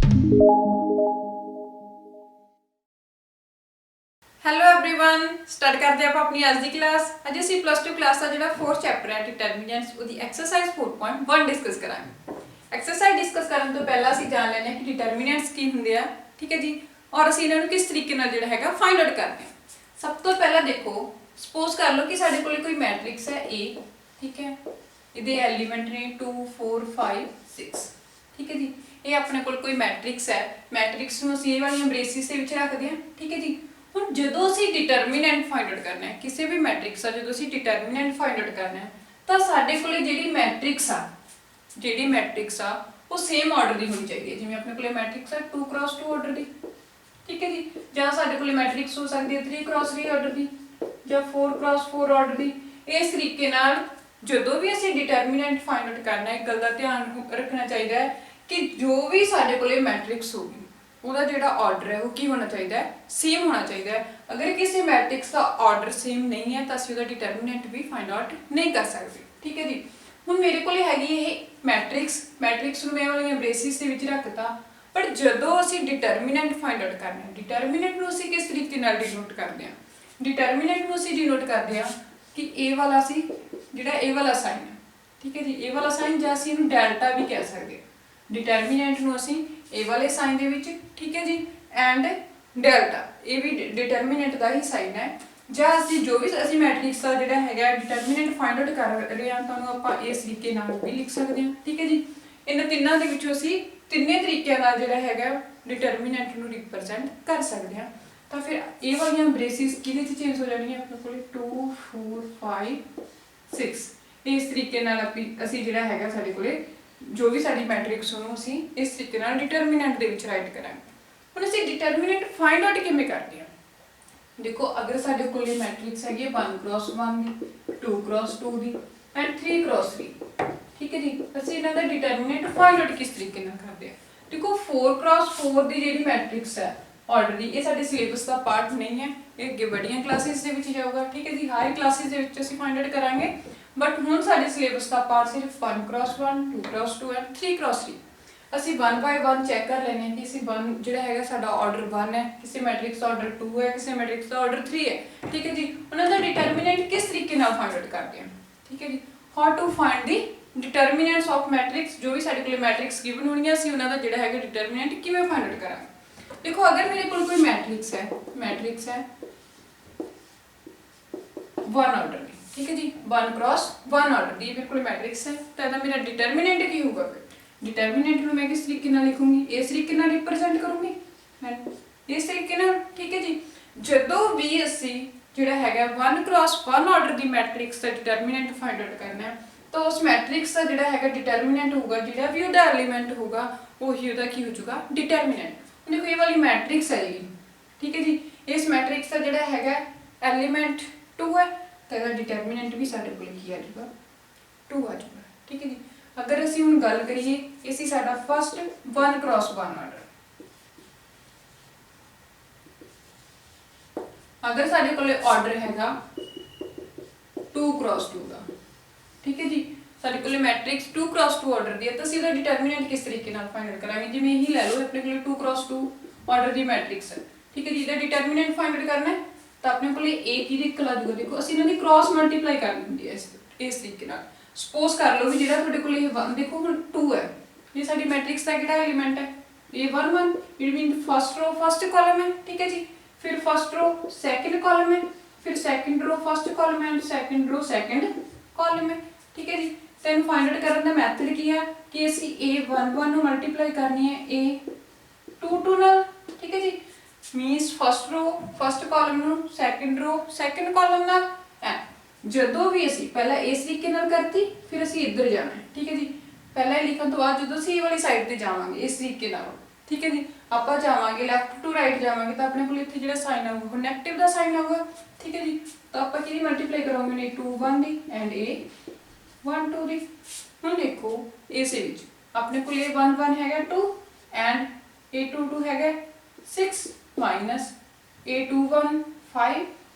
Hello everyone, start करते हैं अपनी आज की क्लास। अज असीं +2 क्लास का जो 4th चैप्टर है डिटरमिनेंट्स उसकी एक्सरसाइज 4.1 डिस्कस करांगे। एक्सरसाइज डिस्कस करने तो पहला असीं जान लेने कि डिटरमिनेंट्स की होंदे आ, ठीक है जी, और असीं इन्हां नूं किस तरीके नाल जिहड़ा हैगा फाइंड आउट करते हैं। सब तो पहला देखो, सपोज कर लो कि साडे कोल कोई मैट्रिक्स है ए, ठीक है, इहदे एलीमेंट ने 2 4 5 6, ठीक है जी। ये अपने कोल कोई मैट्रिक्स है, मैट्रिक्स नूं असीं इह वालियां ब्रेसिस दे विच रखदे हां, ठीक है जी। ਹੁਣ ਜਦੋਂ ਅਸੀਂ ਡਿਟਰਮੀਨੈਂਟ ਫਾਈਂਡ ਆਊਟ ਕਰਨਾ ਹੈ ਕਿਸੇ ਵੀ ਮੈਟ੍ਰਿਕਸ ਦਾ, ਜਦੋਂ ਅਸੀਂ ਡਿਟਰਮੀਨੈਂਟ ਫਾਈਂਡ ਆਊਟ ਕਰਨਾ ਹੈ ਤਾਂ ਸਾਡੇ ਕੋਲੇ ਜਿਹੜੀ ਮੈਟ੍ਰਿਕਸ ਆ ਉਹ ਸੇਮ ਆਰਡਰ ਦੀ ਹੋਣੀ ਚਾਹੀਦੀ ਹੈ। ਜਿਵੇਂ ਆਪਣੇ ਕੋਲੇ ਮੈਟ੍ਰਿਕਸ ਹੈ 2x2 ਆਰਡਰ ਦੀ, ਠੀਕ ਹੈ ਜੀ, ਜਾਂ ਸਾਡੇ ਕੋਲੇ ਮੈਟ੍ਰਿਕਸ ਹੋ ਸਕਦੀ ਹੈ 3x3 ਆਰਡਰ ਦੀ ਜਾਂ 4x4 ਆਰਡਰ ਦੀ। ਇਸ ਤਰੀਕੇ ਨਾਲ ਜਦੋਂ ਵੀ ਅਸੀਂ ਡਿਟਰਮੀਨੈਂਟ ਫਾਈਂਡ ਆਊਟ ਕਰਨਾ ਹੈ, ਇੱਕ ਗੱਲ ਦਾ ਧਿਆਨ ਰੱਖਣਾ ਚਾਹੀਦਾ ਹੈ ਕਿ ਜੋ ਵੀ ਸਾਡੇ ਕੋਲੇ ਮੈਟ੍ਰਿਕਸ ਹੋਗੀ ਉਹਦਾ ਜਿਹੜਾ ਆਰਡਰ ਹੈ ਉਹ ਕੀ ਹੋਣਾ ਚਾਹੀਦਾ ਹੈ, ਸੇਮ ਹੋਣਾ ਚਾਹੀਦਾ ਹੈ। ਅਗਰ ਕਿਸੇ ਮੈਟ੍ਰਿਕਸ ਦਾ ਆਰਡਰ ਸੇਮ ਨਹੀਂ ਹੈ ਤਾਂ ਅਸੀਂ ਉਹਦਾ ਡਿਟਰਮੀਨੈਂਟ ਵੀ ਫਾਈਂਡ ਆਊਟ ਨਹੀਂ ਕਰ ਸਕਦੇ, ਠੀਕ ਹੈ ਜੀ। ਹੁਣ ਮੇਰੇ ਕੋਲ ਹੈਗੀ ਇਹ ਮੈਟ੍ਰਿਕਸ ਨੂੰ ਮੈਂ ਵਾਲੀਆਂ ਬ੍ਰੇਸਿਸ ਦੇ ਵਿੱਚ ਰੱਖਤਾ, ਪਰ ਜਦੋਂ ਅਸੀਂ ਡਿਟਰਮੀਨੈਂਟ ਫਾਈਂਡ ਆਊਟ ਕਰਨਾ ਹੈ, ਡਿਟਰਮੀਨੈਂਟ ਨੂੰ ਅਸੀਂ ਕਿਸ ਤਰੀਕੇ ਨਾਲ ਡਿਨੋਟ ਕਰਦੇ ਹਾਂ? ਡਿਟਰਮੀਨੈਂਟ ਨੂੰ ਅਸੀਂ ਡਿਨੋਟ ਕਰਦੇ ਹਾਂ ਕਿ ਇਹ ਵਾਲਾ ਸੀ ਜਿਹੜਾ ਇਹ ਵਾਲਾ ਸਾਈਨ ਹੈ, ਠੀਕ ਹੈ ਜੀ, ਇਹ ਵਾਲਾ ਸਾਈਨ, ਜਾਂ ਅਸੀਂ ਇਹਨੂੰ ਡੈਲਟਾ ਵੀ ਕਹਿ ਸਕਦੇ ਹਾਂ। डिटरमिनेंट ਨੂੰ ਅਸੀਂ ਇਹ ਵਾਲੇ ਸਾਈਨ ਦੇ ਵਿੱਚ, ਠੀਕ ਹੈ ਜੀ, ਐਂਡ ਡੈਲਟਾ ਇਹ ਵੀ ਡਿਟਰਮੀਨੈਂਟ ਦਾ ਹੀ ਸਾਈਨ ਹੈ। ਜਾਂ ਅਸੀਂ ਜੋ ਵੀ ਅਸੀਂ ਮੈਟ੍ਰਿਕਸ ਦਾ ਜਿਹੜਾ ਹੈਗਾ ਡਿਟਰਮੀਨੈਂਟ ਫਾਈਂਡ ਆਊਟ ਕਰ ਰਹੇ ਹਾਂ ਤਾਂ ਉਹਨੂੰ ਆਪਾਂ ਇਸ ਤਰੀਕੇ ਨਾਲ ਵੀ ਲਿਖ ਸਕਦੇ ਹਾਂ, ਠੀਕ ਹੈ ਜੀ। ਇਹਨਾਂ ਤਿੰਨਾਂ ਦੇ ਵਿੱਚੋਂ ਅਸੀਂ ਤਿੰਨੇ ਤਰੀਕਿਆਂ ਨਾਲ ਜਿਹੜਾ ਹੈਗਾ ਡਿਟਰਮੀਨੈਂਟ ਨੂੰ ਰਿਪਰੈਜ਼ੈਂਟ ਕਰ ਸਕਦੇ ਹਾਂ। ਤਾਂ ਫਿਰ ਇਹ ਵਾਲੀਆਂ ਬ੍ਰੇਸਿਸ ਕਿਹਦੇ 'ਚ ਚੇਂਜ ਹੋ ਜਾਣਗੀਆਂ? ਆਪਣੇ ਕੋਲ 2 4 5 6 ਇਸ ਤਰੀਕੇ ਨਾਲ ਅਸੀਂ ਜਿਹੜਾ ਹੈਗਾ ਸਾਡੇ ਕੋਲੇ ਜੋ ਵੀ ਸਾਡੀ ਮੈਟ੍ਰਿਕਸ ਉਹਨੂੰ ਅਸੀਂ ਇਸ ਤਰੀਕੇ ਨਾਲ ਡਿਟਰਮੀਨੈਂਟ ਦੇ ਵਿੱਚ ਰਾਈਟ ਕਰਾਂਗੇ। ਹੁਣ ਅਸੀਂ ਡਿਟਰਮੀਨੈਂਟ ਫਾਈਂਡ ਆਊਟ ਕਿਵੇਂ ਕਰਦੇ ਹਾਂ? ਦੇਖੋ, ਅਗਰ ਸਾਡੇ ਕੋਲ ਇਹ ਮੈਟ੍ਰਿਕਸ ਹੈਗੀ 1x1 the, 2x2 the and 3x3, ਠੀਕ ਹੈ ਜੀ, ਅਸੀਂ ਇਹਨਾਂ ਦਾ ਡਿਟਰਮੀਨੈਂਟ ਫਾਈਂਡ ਆਊਟ ਕਿਸ ਤਰੀਕੇ ਨਾਲ ਕਰਦੇ ਹਾਂ? ਦੇਖੋ, 4x4 ਦੀ ਜਿਹੜੀ ਮੈਟ੍ਰਿਕਸ ਹੈ ਆਰਡਰ ਦੀ, ਇਹ ਸਾਡੇ ਸਿਲੇਬਸ ਦਾ ਪਾਰਟ ਨਹੀਂ ਹੈ, ਇਹ ਅੱਗੇ ਵੱਡੀਆਂ ਕਲਾਸਿਸ ਦੇ ਵਿੱਚ ਜਾਊਗਾ, ਠੀਕ ਹੈ ਜੀ। ਹਾਇਰ ਕਲਾਸਿਸ ਦੇ ਵਿੱਚ ਅਸੀਂ ਫਾਈਂਡ ਆਊਟ ਕਰਾਂਗੇ, बट हुण साडे सिलेबस का पार्ट सिर्फ 1x1 2x2 एंड 3x3। ਅਸੀਂ 1 बाय 1 चेक कर लेने कि ਅਸੀਂ 1 ਜਿਹੜਾ ਹੈਗਾ ਸਾਡਾ ਆਰਡਰ 1 ਹੈ, ਕਿਸੇ ਮੈਟ੍ਰਿਕਸ ਦਾ ਆਰਡਰ 2 ਹੈ, ਕਿਸੇ ਮੈਟ੍ਰਿਕਸ ਦਾ ਆਰਡਰ 3 ਹੈ, ਠੀਕ ਹੈ ਜੀ। ਉਹਨਾਂ ਦਾ ਡਿਟਰਮੀਨੈਂਟ ਕਿਸ ਤਰੀਕੇ ਨਾਲ ਫਾਈਂਡ ਆਊਟ ਕਰਦੇ ਹਾਂ, ਠੀਕ ਹੈ ਜੀ। How to find the determinants of matrix, ਜੋ ਵੀ ਸਾਡੇ ਕੋਲ ਮੈਟ੍ਰਿਕਸ ਗਿਵਨ ਹੋਣਗੀਆਂ ਅਸੀਂ ਉਹਨਾਂ ਦਾ ਜਿਹੜਾ ਹੈਗਾ ਡਿਟਰਮੀਨੈਂਟ ਕਿਵੇਂ ਫਾਈਂਡ ਆਊਟ ਕਰਾਂਗੇ। ਦੇਖੋ, ਅਗਰ ਮੇਰੇ ਕੋਲ ਕੋਈ ਮੈਟ੍ਰਿਕਸ ਹੈ 1 ਆਰਡਰ ਦੀ, ठीक है जी, 1x1 आर्डर दी बिल्कुल मैट्रिक्स है, तो ਇਹਦਾ मेरा डिटरमिनेंट की होगा? डिटरमिनेंट ਨੂੰ मैं किस तरीके ਨਾਲ ਲਿਖੂੰਗੀ? ਇਸ ਤਰੀਕੇ ਨਾਲ ਰਿਪਰੈਜ਼ੈਂਟ ਕਰੂੰਗੀ ਮੈਂ ਇਸ ਤਰੀਕੇ ਨਾਲ, ਠੀਕ ਹੈ ਜੀ। ਜਦੋਂ ਵੀ ਅਸੀਂ ਜਿਹੜਾ ਹੈਗਾ 1x1 ਆਰਡਰ ਦੀ ਮੈਟ੍ਰਿਕਸ ਦਾ ਡਿਟਰਮੀਨੈਂਟ ਫਾਈਂਡ ਆਊਟ ਕਰਨਾ ਹੈ ਤਾਂ ਉਸ ਮੈਟ੍ਰਿਕਸ ਦਾ ਜਿਹੜਾ ਹੈਗਾ ਡਿਟਰਮੀਨੈਂਟ ਹੋਊਗਾ, ਜਿਹੜਾ ਵੀ ਉਹਦਾ ਐਲੀਮੈਂਟ ਹੋਊਗਾ ਉਹੀ ਉਹਦਾ ਕੀ ਹੋ ਜਾਊਗਾ? ਡਿਟਰਮੀਨੈਂਟ। ਦੇਖੋ, ਇਹ ਵਾਲੀ ਮੈਟ੍ਰਿਕਸ ਹੈ ਜੀ, ਠੀਕ ਹੈ ਜੀ, ਇਸ ਮੈਟ੍ਰਿਕਸ ਦਾ ਜਿਹੜਾ ਹੈਗਾ ਐਲੀਮੈਂਟ 2 ਹੈ ਤਾਂ ਇਹਦਾ ਡਿਟਰਮੀਨੈਂਟ ਵੀ ਸਾਡੇ ਕੋਲ ਕੀ ਆ ਜਾਊਗਾ? 2 ਆ ਜਾਊਗਾ, ਠੀਕ ਹੈ ਜੀ। ਅਗਰ ਅਸੀਂ ਹੁਣ ਗੱਲ ਕਰੀਏ, ਇਹ ਸੀ ਸਾਡਾ ਫਸਟ 1x1 ਆਰਡਰ। ਅਗਰ ਸਾਡੇ ਕੋਲ ਆਰਡਰ ਹੈਗਾ 2x2 ਦਾ, ਠੀਕ ਹੈ ਜੀ, ਸਾਡੇ ਕੋਲ ਮੈਟ੍ਰਿਕਸ 2x2 ਆਰਡਰ ਦੀ ਹੈ ਤਾਂ ਅਸੀਂ ਇਹਦਾ ਡਿਟਰਮੀਨੈਂਟ ਕਿਸ ਤਰੀਕੇ ਨਾਲ ਫਾਈਂਡ ਆਊਟ ਕਰਾਂਗੇ? ਜਿਵੇਂ ਇਹੀ ਲੈ ਲਓ, ਆਪਣੇ ਕੋਲ 2x2 ਆਰਡਰ ਦੀ ਮੈਟ੍ਰਿਕਸ ਹੈ, ਠੀਕ ਹੈ ਜੀ। ਇਹਦਾ ਡਿਟਰਮੀਨੈਂਟ ਫਾਈਂਡ ਆਊਟ ਕਰਨਾ ਹੈ ਤਾਂ ਆਪਣੇ ਕੋਲ ਇਹ ਕੀ ਨਿਕਲ ਆ ਜਾਊਗਾ? ਦੇਖੋ, ਅਸੀਂ ਇਹਨਾਂ ਦੀ ਕ੍ਰਾਸ ਮਲਟੀਪਲਾਈ ਕਰ ਦਿੰਦੀ ਹੈ ਇਸ ਤਰੀਕੇ ਨਾਲ। ਸਪੋਜ਼ ਕਰ ਲਓ ਵੀ ਜਿਹੜਾ ਤੁਹਾਡੇ ਕੋਲ ਇਹ 1, ਦੇਖੋ ਹੁਣ 2 ਹੈ, ਇਹ ਸਾਡੀ ਮੈਟ੍ਰਿਕਸ ਦਾ ਕਿਹੜਾ ਐਲੀਮੈਂਟ ਹੈ? ਇਹ 1 1, it mean first row first column है, ठीक है जी। फिर फर्स्ट रो सेकंड कॉलम है, फिर सेकंड रो फर्स्ट कॉलम है and second row second column है, ठीक है जी। तो इन फाइंड आउट करने का मैथड की है कि ਅਸੀਂ a11 ਨੂੰ ਮਲਟੀਪਲਾਈ ਕਰਨੀ ਹੈ a22 ਨਾਲ, ठीक है जी। Means first row first column ਨੂੰ सेकंड रो सेकंड कॉलम ਨਾਲ ਜਦੋਂ ਵੀ ਅਸੀਂ ਪਹਿਲਾਂ ਇਸ ਤਰੀਕੇ ਨਾਲ ਕਰਤੀ, ਫਿਰ ਅਸੀਂ ਇੱਧਰ ਜਾਣਾ ਹੈ, ਠੀਕ ਹੈ ਜੀ। ਪਹਿਲਾਂ ਇਹ ਲਿਖਣ ਤੋਂ ਬਾਅਦ ਜਦੋਂ ਅਸੀਂ ਇਹ ਵਾਲੀ ਸਾਈਡ ਤੇ ਜਾਵਾਂਗੇ ਇਸ ਤਰੀਕੇ ਨਾਲ, ਠੀਕ ਹੈ ਜੀ, ਆਪਾਂ ਜਾਵਾਂਗੇ ਲੈਫਟ ਟੂ ਰਾਈਟ ਜਾਵਾਂਗੇ ਤਾਂ ਆਪਣੇ ਕੋਲ ਇੱਥੇ ਜਿਹੜਾ ਸਾਈਨ ਆਊਗਾ ਉਹ ਨੈਗੇਟਿਵ ਦਾ ਸਾਈਨ ਆਊਗਾ, ਠੀਕ ਹੈ ਜੀ। ਤਾਂ ਆਪਾਂ ਕਿਹਦੀ ਮਲਟੀਪਲਾਈ ਕਰਾਂਗੇ? a2 1 ਦੀ ਐਂਡ a1 2 ਦੀ। ਹੁਣ ਦੇਖੋ, ਇਸ ਵਿੱਚ ਆਪਣੇ ਕੋਲ a1 1 ਹੈਗਾ 2 ਐਂਡ a2 2 ਹੈਗਾ 6 ਮਾਈਨਸ a2 1 5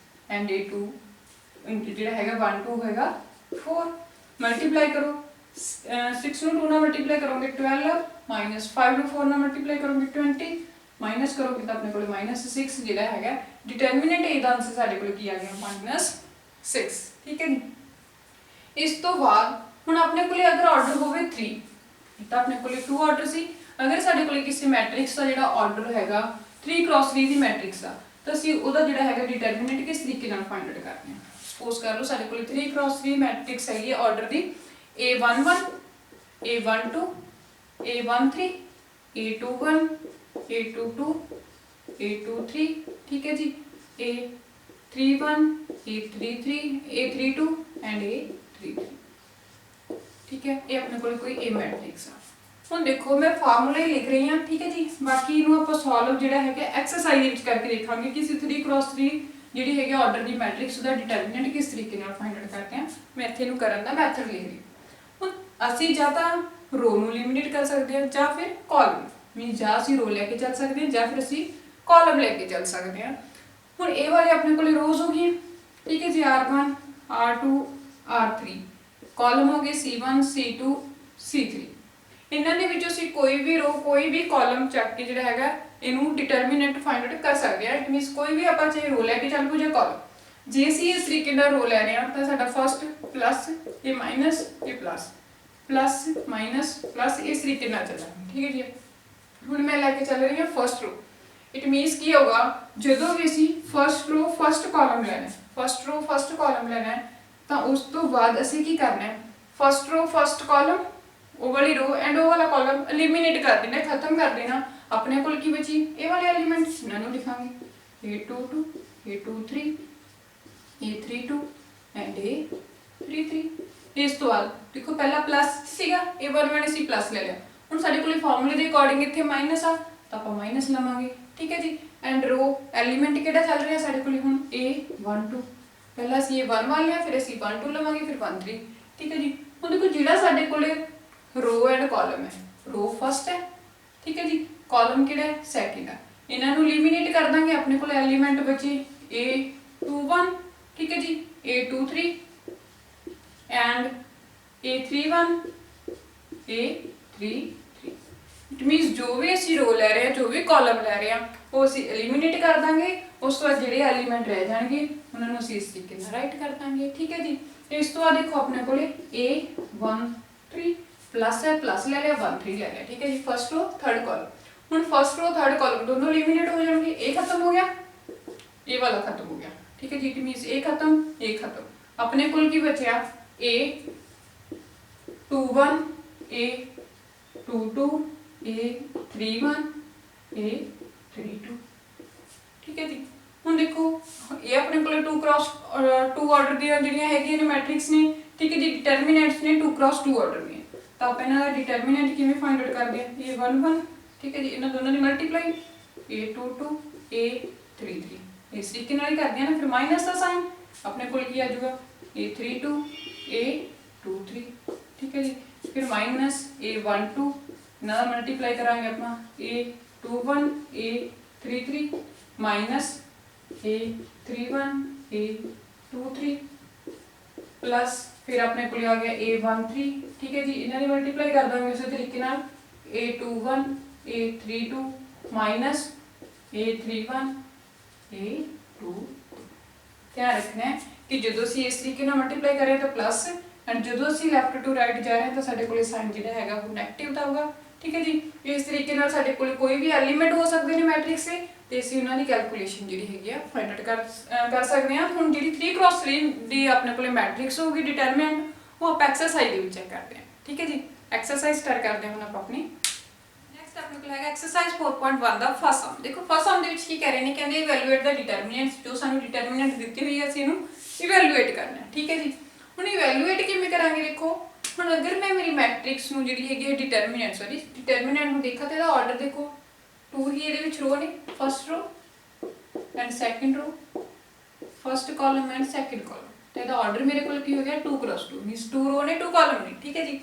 ਐਂਡ a2 ਜਿਹੜਾ ਹੈਗਾ 1 2 ਹੈਗਾ 4। ਮਲਟੀਪਲਾਈ ਕਰੋ 6 ਨੂੰ 2 ਨਾਲ ਮਲਟੀਪਲਾਈ ਕਰੋਗੇ 12 ਮਾਈਨਸ 5 ਨੂੰ 4 ਨਾਲ ਮਲਟੀਪਲਾਈ ਕਰੋਗੇ 20 ਮਾਈਨਸ ਕਰੋਗੇ ਤਾਂ ਆਪਣੇ ਕੋਲ -6 ਜਿਹੜਾ ਹੈਗਾ ਡਿਟਰਮੀਨੈਂਟ ਇਹਦਾ ਆਂਸਰ ਸਾਡੇ ਕੋਲ ਕੀ ਆ ਗਿਆ -6। ਠੀਕ ਹੈ ਜੀ। ਇਸ ਤੋਂ ਬਾਅਦ ਹੁਣ ਆਪਣੇ ਕੋਲ ਅਗਰ ਆਰਡਰ ਹੋਵੇ 3 ਤਾਂ ਆਪਣੇ ਕੋਲ 2 ਆਰਡਰ ਸੀ। ਅਗਰ ਸਾਡੇ ਕੋਲ ਕਿਸੇ ਮੈਟ੍ਰਿਕਸ ਦਾ ਜਿਹੜਾ ਆਰਡਰ ਹੈਗਾ 3x3 ਦੀ ਮੈਟ੍ਰਿਕਸ ਦਾ ਤਾਂ ਅਸੀਂ ਉਹਦਾ ਜਿਹੜਾ ਹੈਗਾ ਡਿਟਰਮੀਨੈਂਟ ਕਿਸ ਤਰੀਕੇ ਨਾਲ ਫਾਈਂਡ ਆਊਟ ਕਰਦੇ ਹਾਂ। ਸਪੋਜ਼ ਕਰ ਲਓ ਸਾਡੇ ਕੋਲ 3x3 ਮੈਟ੍ਰਿਕਸ ਹੈਗੀ ਹੈ ਆਰਡਰ ਦੀ A11 A12 A13 A21 A22 A23 ਠੀਕ ਹੈ ਜੀ A31 A33 A32 and A33 ਠੀਕ ਹੈ। ਇਹ ਆਪਣੇ ਕੋਲ ਕੋਈ A ਮੈਟ੍ਰਿਕਸ ਆ। ਹੁਣ ਦੇਖੋ ਮੈਂ ਫਾਰਮੂਲਾ ਹੀ ਲਿਖ ਰਹੀ ਹਾਂ ਠੀਕ ਹੈ ਜੀ। ਬਾਕੀ ਇਹਨੂੰ ਆਪਾਂ ਸੋਲਵ ਜਿਹੜਾ ਹੈਗਾ ਐਕਸਰਸਾਈਜ਼ ਵਿੱਚ ਕਰਕੇ ਦੇਖਾਂਗੇ ਕਿ ਅਸੀਂ 3x3 ਜਿਹੜੀ ਹੈਗੀ ਆਰਡਰ ਦੀ ਮੈਟ੍ਰਿਕਸ ਦਾ ਡਿਟਰਮੀਨੈਂਟ ਕਿਸ ਤਰੀਕੇ ਨਾਲ ਫਾਈਂਡ ਆਊਟ ਕਰਦੇ ਹਾਂ। ਮੈਂ ਇੱਥੇ ਨੂੰ ਕਰਨ ਦਾ ਮੈਥਡ ਲਿਖ ਰਹੀ ਹੁਣ ਅਸੀਂ ਜਾਂ ਤਾਂ ਰੋ ਨੂੰ ਐਲੀਮੀਨੇਟ ਕਰ ਸਕਦੇ ਹਾਂ ਜਾਂ ਫਿਰ ਕਾਲਮ ਮੀਨਸ ਜਾਂ ਅਸੀਂ ਰੋ ਲੈ ਕੇ ਚੱਲ ਸਕਦੇ ਹਾਂ ਜਾਂ ਫਿਰ ਅਸੀਂ ਕਾਲਮ ਲੈ ਕੇ ਚੱਲ ਸਕਦੇ ਹਾਂ। ਹੁਣ ਇਹ ਵਾਲੇ ਆਪਣੇ ਕੋਲ ਰੋਜ਼ ਹੋ ਗਈ ਠੀਕ ਹੈ ਜੀ R1 R2 R3 ਕਾਲਮ ਹੋ ਗਏ C1 C2 C3 ਇਹਨਾਂ ਦੇ ਵਿੱਚੋਂ ਅਸੀਂ ਕੋਈ ਵੀ ਰੋ ਕੋਈ ਵੀ ਕਾਲਮ ਚੱਕ ਕੇ ਜਿਹੜਾ ਹੈਗਾ ਇਹਨੂੰ ਡਿਟਰਮੀਨੈਂਟ ਫਾਈਂਡ ਆਊਟ ਕਰ ਸਕਦੇ ਹਾਂ। ਇਟ ਮੀਨਸ ਕੋਈ ਵੀ ਆਪਾਂ ਚਾਹੇ ਰੋ ਲੈ ਕੇ ਚੱਲ ਪੋ ਜਾਂ ਕਾਲਮ ਜੇ ਅਸੀਂ ਇਸ ਤਰੀਕੇ ਨਾਲ ਰੋ ਲੈ ਰਹੇ ਹਾਂ ਤਾਂ ਸਾਡਾ ਫਸਟ ਪਲੱਸ ਇਹ ਮਾਈਨਸ ਇਹ ਪਲੱਸ ਮਾਈਨਸ ਪਲੱਸ ਇਸ ਤਰੀਕੇ ਨਾਲ ਚੱਲਾਂਗੇ ਠੀਕ ਹੈ ਜੀ। ਹੁਣ ਮੈਂ ਲੈ ਕੇ ਚੱਲ ਰਹੀ ਹਾਂ ਫਸਟ ਰੋ। ਇਟ ਮੀਨਸ ਕੀ ਹੋਗਾ ਜਦੋਂ ਵੀ ਅਸੀਂ ਫਸਟ ਰੋ ਫਸਟ ਕਾਲਮ ਲੈਣਾ ਫਸਟ ਰੋ ਫਸਟ ਕਾਲਮ ਲੈਣਾ ਤਾਂ ਉਸ ਤੋਂ ਬਾਅਦ ਅਸੀਂ ਕੀ ਕਰਨਾ ਹੈ ਫਸਟ ਰੋ ਫਸਟ ਕਾਲਮ ਉਹ ਵਾਲੀ रो एंड वो वाला कॉलम एलिमिनेट कर देना खत्म कर देना। अपने को की बची ये वाले एलिमेंट्स इन्होंने लिखांगे A22 A23 A32 and A33। इस तो बाद देखो पहला प्लस सीगा A11 ਅਸੀਂ प्लस ले लिया ਹੁਣ ਸਾਡੇ ਕੋਲ ਫਾਰਮੂਲੇ ਦੇ ਅਕੋਰਡਿੰਗ ਇੱਥੇ ਮਾਈਨਸ ਆ ਤਾਂ ਆਪਾਂ ਮਾਈਨਸ ਲਵਾਂਗੇ ਠੀਕ ਹੈ ਜੀ। ਐਂਡ रो एलिमेंट ਕਿਹੜਾ ਚੱਲ ਰਿਹਾ ਸਾਡੇ ਕੋਲ ਹੁਣ A12 ਪਹਿਲਾਂ ਅਸੀਂ A1 ਵਾਲ ਲਿਆ ਫਿਰ ਅਸੀਂ 12 ਲਵਾਂਗੇ ਫਿਰ 13 ਠੀਕ ਹੈ ਜੀ। ਹੁਣ ਦੇਖੋ ਜਿਹੜਾ ਸਾਡੇ ਕੋਲੇ रो एंड कॉलम है रो फर्स्ट है ठीक है जी कॉलम किहड़ा है सैकेंड है इन्हां नूं एलिमिनेट कर देंगे अपने को एलिमेंट बचे A21 ठीक है जी A23 and A31 A33 it मीनस जो भी असीं रो लै रहे हैं जो भी कॉलम लै रहे हैं वो असीं एलिमिनेट कर देंगे उस तो बाद जिहड़े एलिमेंट रह जाएंगे उन्हां नूं असीं इस तरीके नाल राइट कर देंगे ठीक है जी। इस तो बाद देखो अपने को A13 प्लस है प्लस ले लिया 13 ले लिया ठीक है जी। फर्स्ट रो थर्ड कॉलम हुण फर्स्ट रो थर्ड कॉलम दोनों एलिमिनेट हो जाएंगे ए खत्म हो गया ए वाला खत्म हो गया ठीक है जी। इट मींस ए खत्म अपने कुल की बचा A21 A22 A31 A32 ठीक है जी। हुण देखो ये अपने को 2x2 ऑर्डर दी जिहड़ियां हैगियां ने मैट्रिक्स ने ठीक है जी डिटरमिनेंट्स ने 2x2 ऑर्डर ने तो आप इन्हां दा डिटरमिनेंट किवें फाइंड आउट करदे हैं A11 ठीक है जी इन्हां दोनों दी मल्टीप्लाई A22 A33 इस तरीके नाल ही करदे हैं ना। फिर माइनस दा साइन अपने कोल की आ जाऊगा A32 A23 ठीक है जी। फिर माइनस A12 इन्हां दा मल्टीप्लाई करांगे अपना A21 A33 minus A31 A23 plus फिर अपने को आ गया A13 ठीक है जी इन्हां दी मल्टीप्लाई कर देंगे उसी तरीके नाल A21 A32 minus A31 A2। ध्यान रखना है कि जो असीं इस तरीके नाल मल्टीप्लाई कर रहे हैं तो प्लस एंड जो असीं लैफ्ट टू राइट जा रहे हैं तो साडे कोल साइन जिहड़ा हैगा वो नेगेटिव दा होगा ठीक है जी। इस तरीके नाल साडे कोल कोई भी एलिमेंट हो सकते हैं मैट्रिक्स से ਤੇ ਅਸੀਂ ਉਹਨਾਂ ਦੀ ਕੈਲਕੂਲੇਸ਼ਨ ਜਿਹੜੀ ਹੈਗੀ ਆ ਫਾਈਂਡ ਆਊਟ ਕਰ ਸਕਦੇ ਹਾਂ। ਹੁਣ ਜਿਹੜੀ 3x3 ਦੀ ਆਪਣੇ ਕੋਲੇ ਮੈਟ੍ਰਿਕਸ ਹੋਊਗੀ ਡਿਟਰਮੀਨੈਂਟ ਉਹ ਆਪਾਂ ਐਕਸਰਸਾਈਜ਼ ਦੇ ਵਿੱਚ ਚੈੱਕ ਕਰਦੇ ਹਾਂ ਠੀਕ ਹੈ ਜੀ। ਐਕਸਰਸਾਈਜ਼ ਸਟਾਰਟ ਕਰਦੇ ਹਾਂ ਹੁਣ ਆਪਾਂ ਆਪਣੀ ਨੈਕਸਟ ਆਪਣੇ ਕੋਲ ਹੈਗਾ ਐਕਸਰਸਾਈਜ਼ 4.1 ਦਾ ਫਸਟ ਸਮ। ਦੇਖੋ ਫਸਟ ਸਮ ਦੇ ਵਿੱਚ ਕੀ ਕਹਿ ਰਹੇ ਨੇ ਕਹਿੰਦੇ ਇਵੈਲੂਏਟ ਦਾ ਡਿਟਰਮੀਨੈਂਟਸ ਜੋ ਸਾਨੂੰ ਡਿਟਰਮੀਨੈਂਟ ਦਿੱਤੀ ਹੋਈ ਹੈ ਅਸੀਂ ਇਹਨੂੰ ਇਵੈਲੂਏਟ ਕਰਨਾ ਹੈ ਠੀਕ ਹੈ ਜੀ। ਹੁਣ ਇਵੈਲੂਏਟ ਕਿਵੇਂ ਕਰਾਂਗੇ ਦੇਖੋ ਹੁਣ ਅਗਰ ਮੈਂ ਮੇਰੀ ਮੈਟ੍ਰਿਕਸ ਨੂੰ ਜਿਹੜੀ ਹੈਗੀ ਹੈ ਡਿਟਰਮੀਨੈਂਟ ਨੂੰ ਦੇਖਾਂ ਤੇ ਇਹਦਾ ਆਰਡਰ ਦੇਖੋ 2 ही ਇਹਦੇ ਵਿੱਚ ਰੋ ਨੇ ਫਸਟ ਰੋ ਐਂਡ ਸੈਕੰਡ ਰੋ first column and second column ਤੇ ਇਹਦਾ ਆਰਡਰ ਮੇਰੇ ਕੋਲ ਕੀ ਹੋ ਗਿਆ 2x2 ਮੀਨਸ 2 ਰੋ ਨੇ 2 ਕਾਲਮ ਨੇ ਠੀਕ ਹੈ ਜੀ।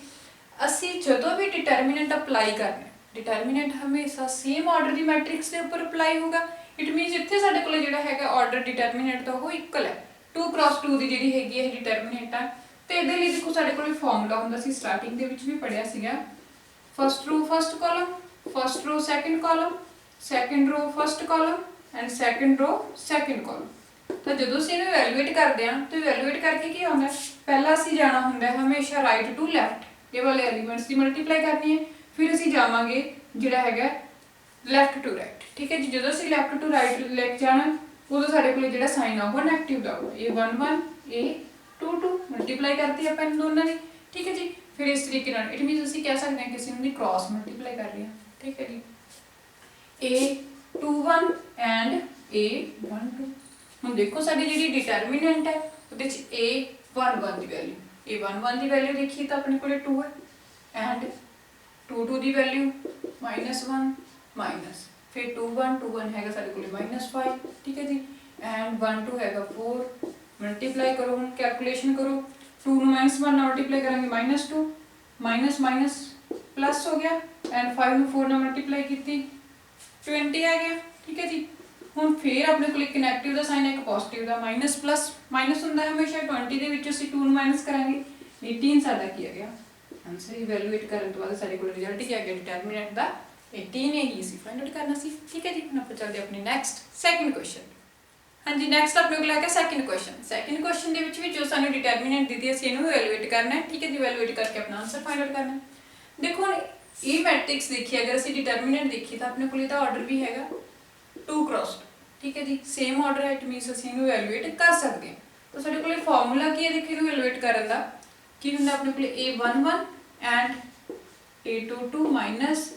ਅਸੀਂ ਜਦੋਂ ਵੀ ਡਿਟਰਮੀਨੈਂਟ ਅਪਲਾਈ ਕਰਨਾ डिटरमिनेंट हमेशा सेम ऑर्डर की मैट्रिक्स के उपर अप्लाई होगा। इट मीनस इत्थे साडे कोल जिहड़ा हैगा ऑर्डर डिटरमिनेंट तो वो इक्वल है 2x2 की जिहड़ी हैगी है डिटरमिनेंट है ਤੇ ਇਹਦੇ ਲਈ ਦੇਖੋ ਸਾਡੇ ਕੋਲ ਫਾਰਮੂਲਾ ਹੁੰਦਾ ਸੀ, ਸਟਾਰਟਿੰਗ ਦੇ ਵਿੱਚ ਵੀ ਪੜਿਆ ਸੀਗਾ, first row first column, first row second column, second row first column and second row second column. तो जो ਅਸੀਂ ਇਹਨੂੰ ਇਵੈਲੂਏਟ ਕਰਦੇ ਹਾਂ ਤਾਂ ਇਵੈਲੂਏਟ ਕਰਕੇ ਕੀ ਹੁੰਦਾ, ਪਹਿਲਾਂ ਅਸੀਂ ਜਾਣਾ ਹੁੰਦਾ ਹਮੇਸ਼ਾ ਰਾਈਟ ਟੂ ਲੈਫਟ, ਇਹ ਵਾਲੇ ਐਲੀਮੈਂਟਸ ਦੀ ਮਲਟੀਪਲਾਈ ਕਰਨੀ ਹੈ, ਫਿਰ ਅਸੀਂ ਜਾਵਾਂਗੇ ਜਿਹੜਾ ਹੈਗਾ ਲੈਫਟ ਟੂ ਰਾਈਟ। ਠੀਕ ਹੈ ਜੀ, ਜਦੋਂ ਅਸੀਂ ਲੈਫਟ ਟੂ ਰਾਈਟ ਲੈ ਕੇ ਜਾਣਾ ਉਦੋਂ ਸਾਡੇ ਕੋਲ ਜਿਹੜਾ ਸਾਈਨ ਆਊਗਾ ਨੈਗੇਟਿਵ ਦਾ ਆਊਗਾ, a11 a22 ਮਲਟੀਪਲਾਈ ਕਰਤੀ ਆਪਾਂ ਇਹਨਾਂ ਦੋਨਾਂ ਦੀ। ਠੀਕ ਹੈ ਜੀ, फिर इस तरीके नाल इट मीनस ਅਸੀਂ ਕਹਿ ਸਕਦੇ ਹਾਂ ਕਿਸੇ ਨੂੰ ਦੀ ਕ੍ਰਾਸ ਮਲਟੀਪਲਾਈ ਕਰ ਰਹੀ ਹਾਂ। ਠੀਕ ਹੈ ਜੀ, a21 ਐਂਡ a12। ਹੁਣ ਦੇਖੋ ਸਾਡੀ ਜਿਹੜੀ ਡਿਟਰਮੀਨੈਂਟ ਹੈ ਉਹਦੇ ਚ a11 ਦੀ ਵੈਲਿਊ, a11 ਦੀ ਵੈਲਿਊ ਦੇਖੀ ਤਾਂ ਆਪਣੇ ਕੋਲੇ 2 ਹੈ ਐਂਡ 22 ਦੀ ਵੈਲਿਊ -1 ਮਾਈਨਸ, ਫਿਰ 21 ਹੈਗਾ ਸਾਡੇ ਕੋਲੇ -5। ਠੀਕ ਹੈ ਜੀ, ਐਂਡ 12 ਹੈਗਾ 4। ਮਲਟੀਪਲਾਈ ਕਰੋ, ਹੁਣ ਕੈਲਕੂਲੇਸ਼ਨ ਕਰੋ, 2 ਨੂੰ -1 ਨਾਲ ਮਲਟੀਪਲਾਈ ਕਰਾਂਗੇ -2 ਮਾਈਨਸ ਮਾਈਨਸ प्लस हो गया एंड 5 ਨੂੰ 4 ਨਾਲ ਮਲਟੀਪਲਾਈ ਕੀਤੀ 20 आ गया। ठीक है जी, ਹੁਣ ਫੇਰ ਆਪਣੇ ਕੋਲ ਇੱਕ ਨੈਗੇਟਿਵ ਦਾ ਸਾਈਨ ਹੈ, ਇੱਕ ਪੋਜ਼ਿਟਿਵ ਦਾ, ਮਾਈਨਸ ਪਲੱਸ ਮਾਈਨਸ ਹੁੰਦਾ ਹਮੇਸ਼ਾ। 20 ਦੇ ਵਿੱਚ ਅਸੀਂ 2 ਨੂੰ ਮਾਈਨਸ ਕਰਾਂਗੇ, 18 ਸਾਡਾ ਕੀ ਆ ਗਿਆ ਆਨਸਰ। ਇਵੈਲੂਏਟ ਕਰਨ ਤੋਂ ਬਾਅਦ ਸਾਡੇ ਕੋਲ ਰਿਜ਼ਲਟ ਕੀ ਆ ਗਿਆ ਡਿਟਰਮੀਨੈਂਟ ਦਾ 18 ਹੀ ਸੀ, ਫਾਈਂਡ ਆਊਟ ਕਰਨਾ ਸੀ। ਠੀਕ ਹੈ ਜੀ, ਹੁਣ ਆਪਾਂ ਚੱਲਦੇ ਆਪਣੇ ਨੈਕਸਟ ਸੈਕਿੰਡ ਕੁਐਸਚਨ। ਹਾਂਜੀ, ਨੈਕਸਟ ਆਪਣੇ ਕੋਲ ਆ ਗਿਆ ਸੈਕਿੰਡ ਕੁਐਸਚਨ। ਸੈਕਿੰਡ ਕੁਐਸਚਨ ਦੇ ਵਿੱਚ ਵੀ ਜੋ ਸਾਨੂੰ ਡਿਟਰਮੀਨੈਂਟ ਦਿੱਤੀ ਹੈ ਅਸੀਂ ਇਹਨੂੰ ਇਵੈਲੂਏਟ ਕਰਨਾ ਹੈ। ਠੀਕ ਹੈ ਜੀ, ਇਵੈਲੂਏਟ ਕਰਕੇ ਆਪਣਾ ਆਨਸਰ ਫਾਈਂਡ ਆਊਟ ਕਰਨਾ ਹੈ। ਦੇਖੋ ਹੁਣ ਇਹ ਮੈਟ੍ਰਿਕਸ ਦੇਖੀ, ਅਗਰ ਅਸੀਂ ਡਿਟਰਮੀਨੈਂਟ ਦੇਖੀ ਤਾਂ ਆਪਣੇ ਕੋਲ ਇਹਦਾ ਆਰਡਰ ਵੀ ਹੈਗਾ 2 क्रॉस 2। ठीक है जी, सेम आर्डर है, इट मीनस ਅਸੀਂ ਇਹਨੂੰ ਇਵੈਲੂਏਟ ਕਰ ਸਕਦੇ ਹਾਂ। ਤਾਂ ਸਾਡੇ ਕੋਲ ਫਾਰਮੂਲਾ ਕੀ ਹੈ ਦੇਖੋ ਇਹਨੂੰ ਇਵੈਲੂਏਟ ਕਰਨ ਦਾ, ਕੀ ਹੁੰਦਾ ਆਪਣੇ ਕੋਲ a11 and a22 minus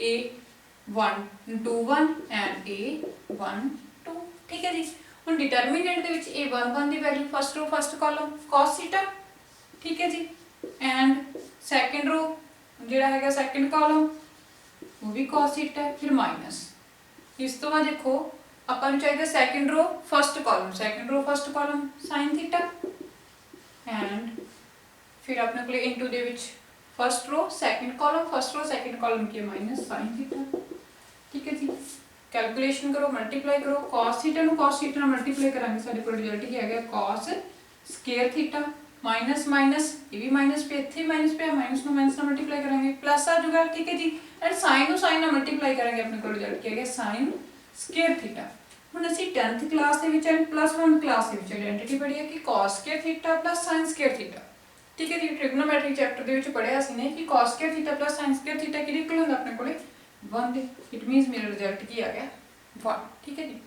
a121 and a12। ਠੀਕ ਹੈ ਜੀ, ਹੁਣ ਡਿਟਰਮੀਨੈਂਟ ਦੇ ਵਿੱਚ a11 ਦੀ ਵੈਲਿਊ ਫਸਟ रो ਫਸਟ ਕਾਲਮ cos θ। ਠੀਕ ਹੈ ਜੀ, ਐਂਡ ਸੈਕੰਡ रो ਜਿਹੜਾ ਹੈਗਾ ਸੈਕੰਡ ਕਾਲਮ ਉਹ ਵੀ cos θ ਹੈ, ਫਿਰ ਮਾਈਨਸ। ਇਸ ਤੋਂ ਬਾਅਦ ਦੇਖੋ ਆਪਾਂ ਨੂੰ ਚਾਹੀਦਾ second row first column, second row first column sin θ and ਫਿਰ ਆਪਣੇ ਕੋਲ ਇਨਟੂ ਦੇ ਵਿੱਚ first row second column, first row second column ਕੀ ਮਾਈਨਸ sin θ। ਠੀਕ ਹੈ ਜੀ, ਕੈਲਕੂਲੇਸ਼ਨ ਕਰੋ, ਮਲਟੀਪਲਾਈ ਕਰੋ, cos θ ਨੂੰ cos θ ਨਾਲ ਮਲਟੀਪਲਾਈ ਕਰਾਂਗੇ ਸਾਡੇ ਕੋਲ ਰਿਜ਼ਲਟ ਕੀ ਆ ਗਿਆ cos ਸਕੁਅਰ θ ਮਾਈਨਸ ਮਾਈਨਸ, ਇਹ ਵੀ ਮਾਈਨਸ पे ਇੱਥੇ ਮਾਈਨਸ पे, ਮਾਈਨਸ ਨੂੰ ਮਾਈਨਸ ਨਾਲ ਮਲਟੀਪਲਾਈ ਕਰਾਂਗੇ ਪਲੱਸ ਆ ਜਾਊਗਾ। ਠੀਕ ਹੈ ਜੀ, ਐਂਡ sin ਨੂੰ sin ਨਾਲ ਮਲਟੀਪਲਾਈ ਕਰਾਂਗੇ ਆਪਣੇ ਕੋਲ ਰਿਜ਼ਲਟ ਕੀ ਆ ਗਿਆ sin ਸਕੁਅਰ θ। ਹੁਣ ਅਸੀਂ 10th ਕਲਾਸ ਦੇ ਵਿੱਚ ਐਂਡ +1 ਕਲਾਸ ਦੇ ਵਿੱਚ ਆਇਡੈਂਟੀਟੀ ਪੜ੍ਹੀ ਹੈ ਕਿ cos ਸਕੁਅਰ θ sin ਸਕੁਅਰ θ। ਠੀਕ ਹੈ ਜੀ, ਟ੍ਰਿਗਨੋਮੈਟਰੀ ਚੈਪਟਰ ਦੇ ਵਿੱਚ ਪੜ੍ਹਿਆ ਸੀ ਨੇ ਕਿ cos ਸਕੁਅਰ θ sin ਸਕੁਅਰ θ ਕਿਹਦੇ ਇਕੁਅਲ ਹੁੰਦਾ ਆਪਣੇ ਕੋਲੇ 1 ਦੇ। ਇਟ ਮੀਨਸ ਮੇਰਾ ਰਿਜ਼ਲਟ ਕੀ ਆ ਗਿਆ 1। ਠੀਕ ਹੈ ਜੀ,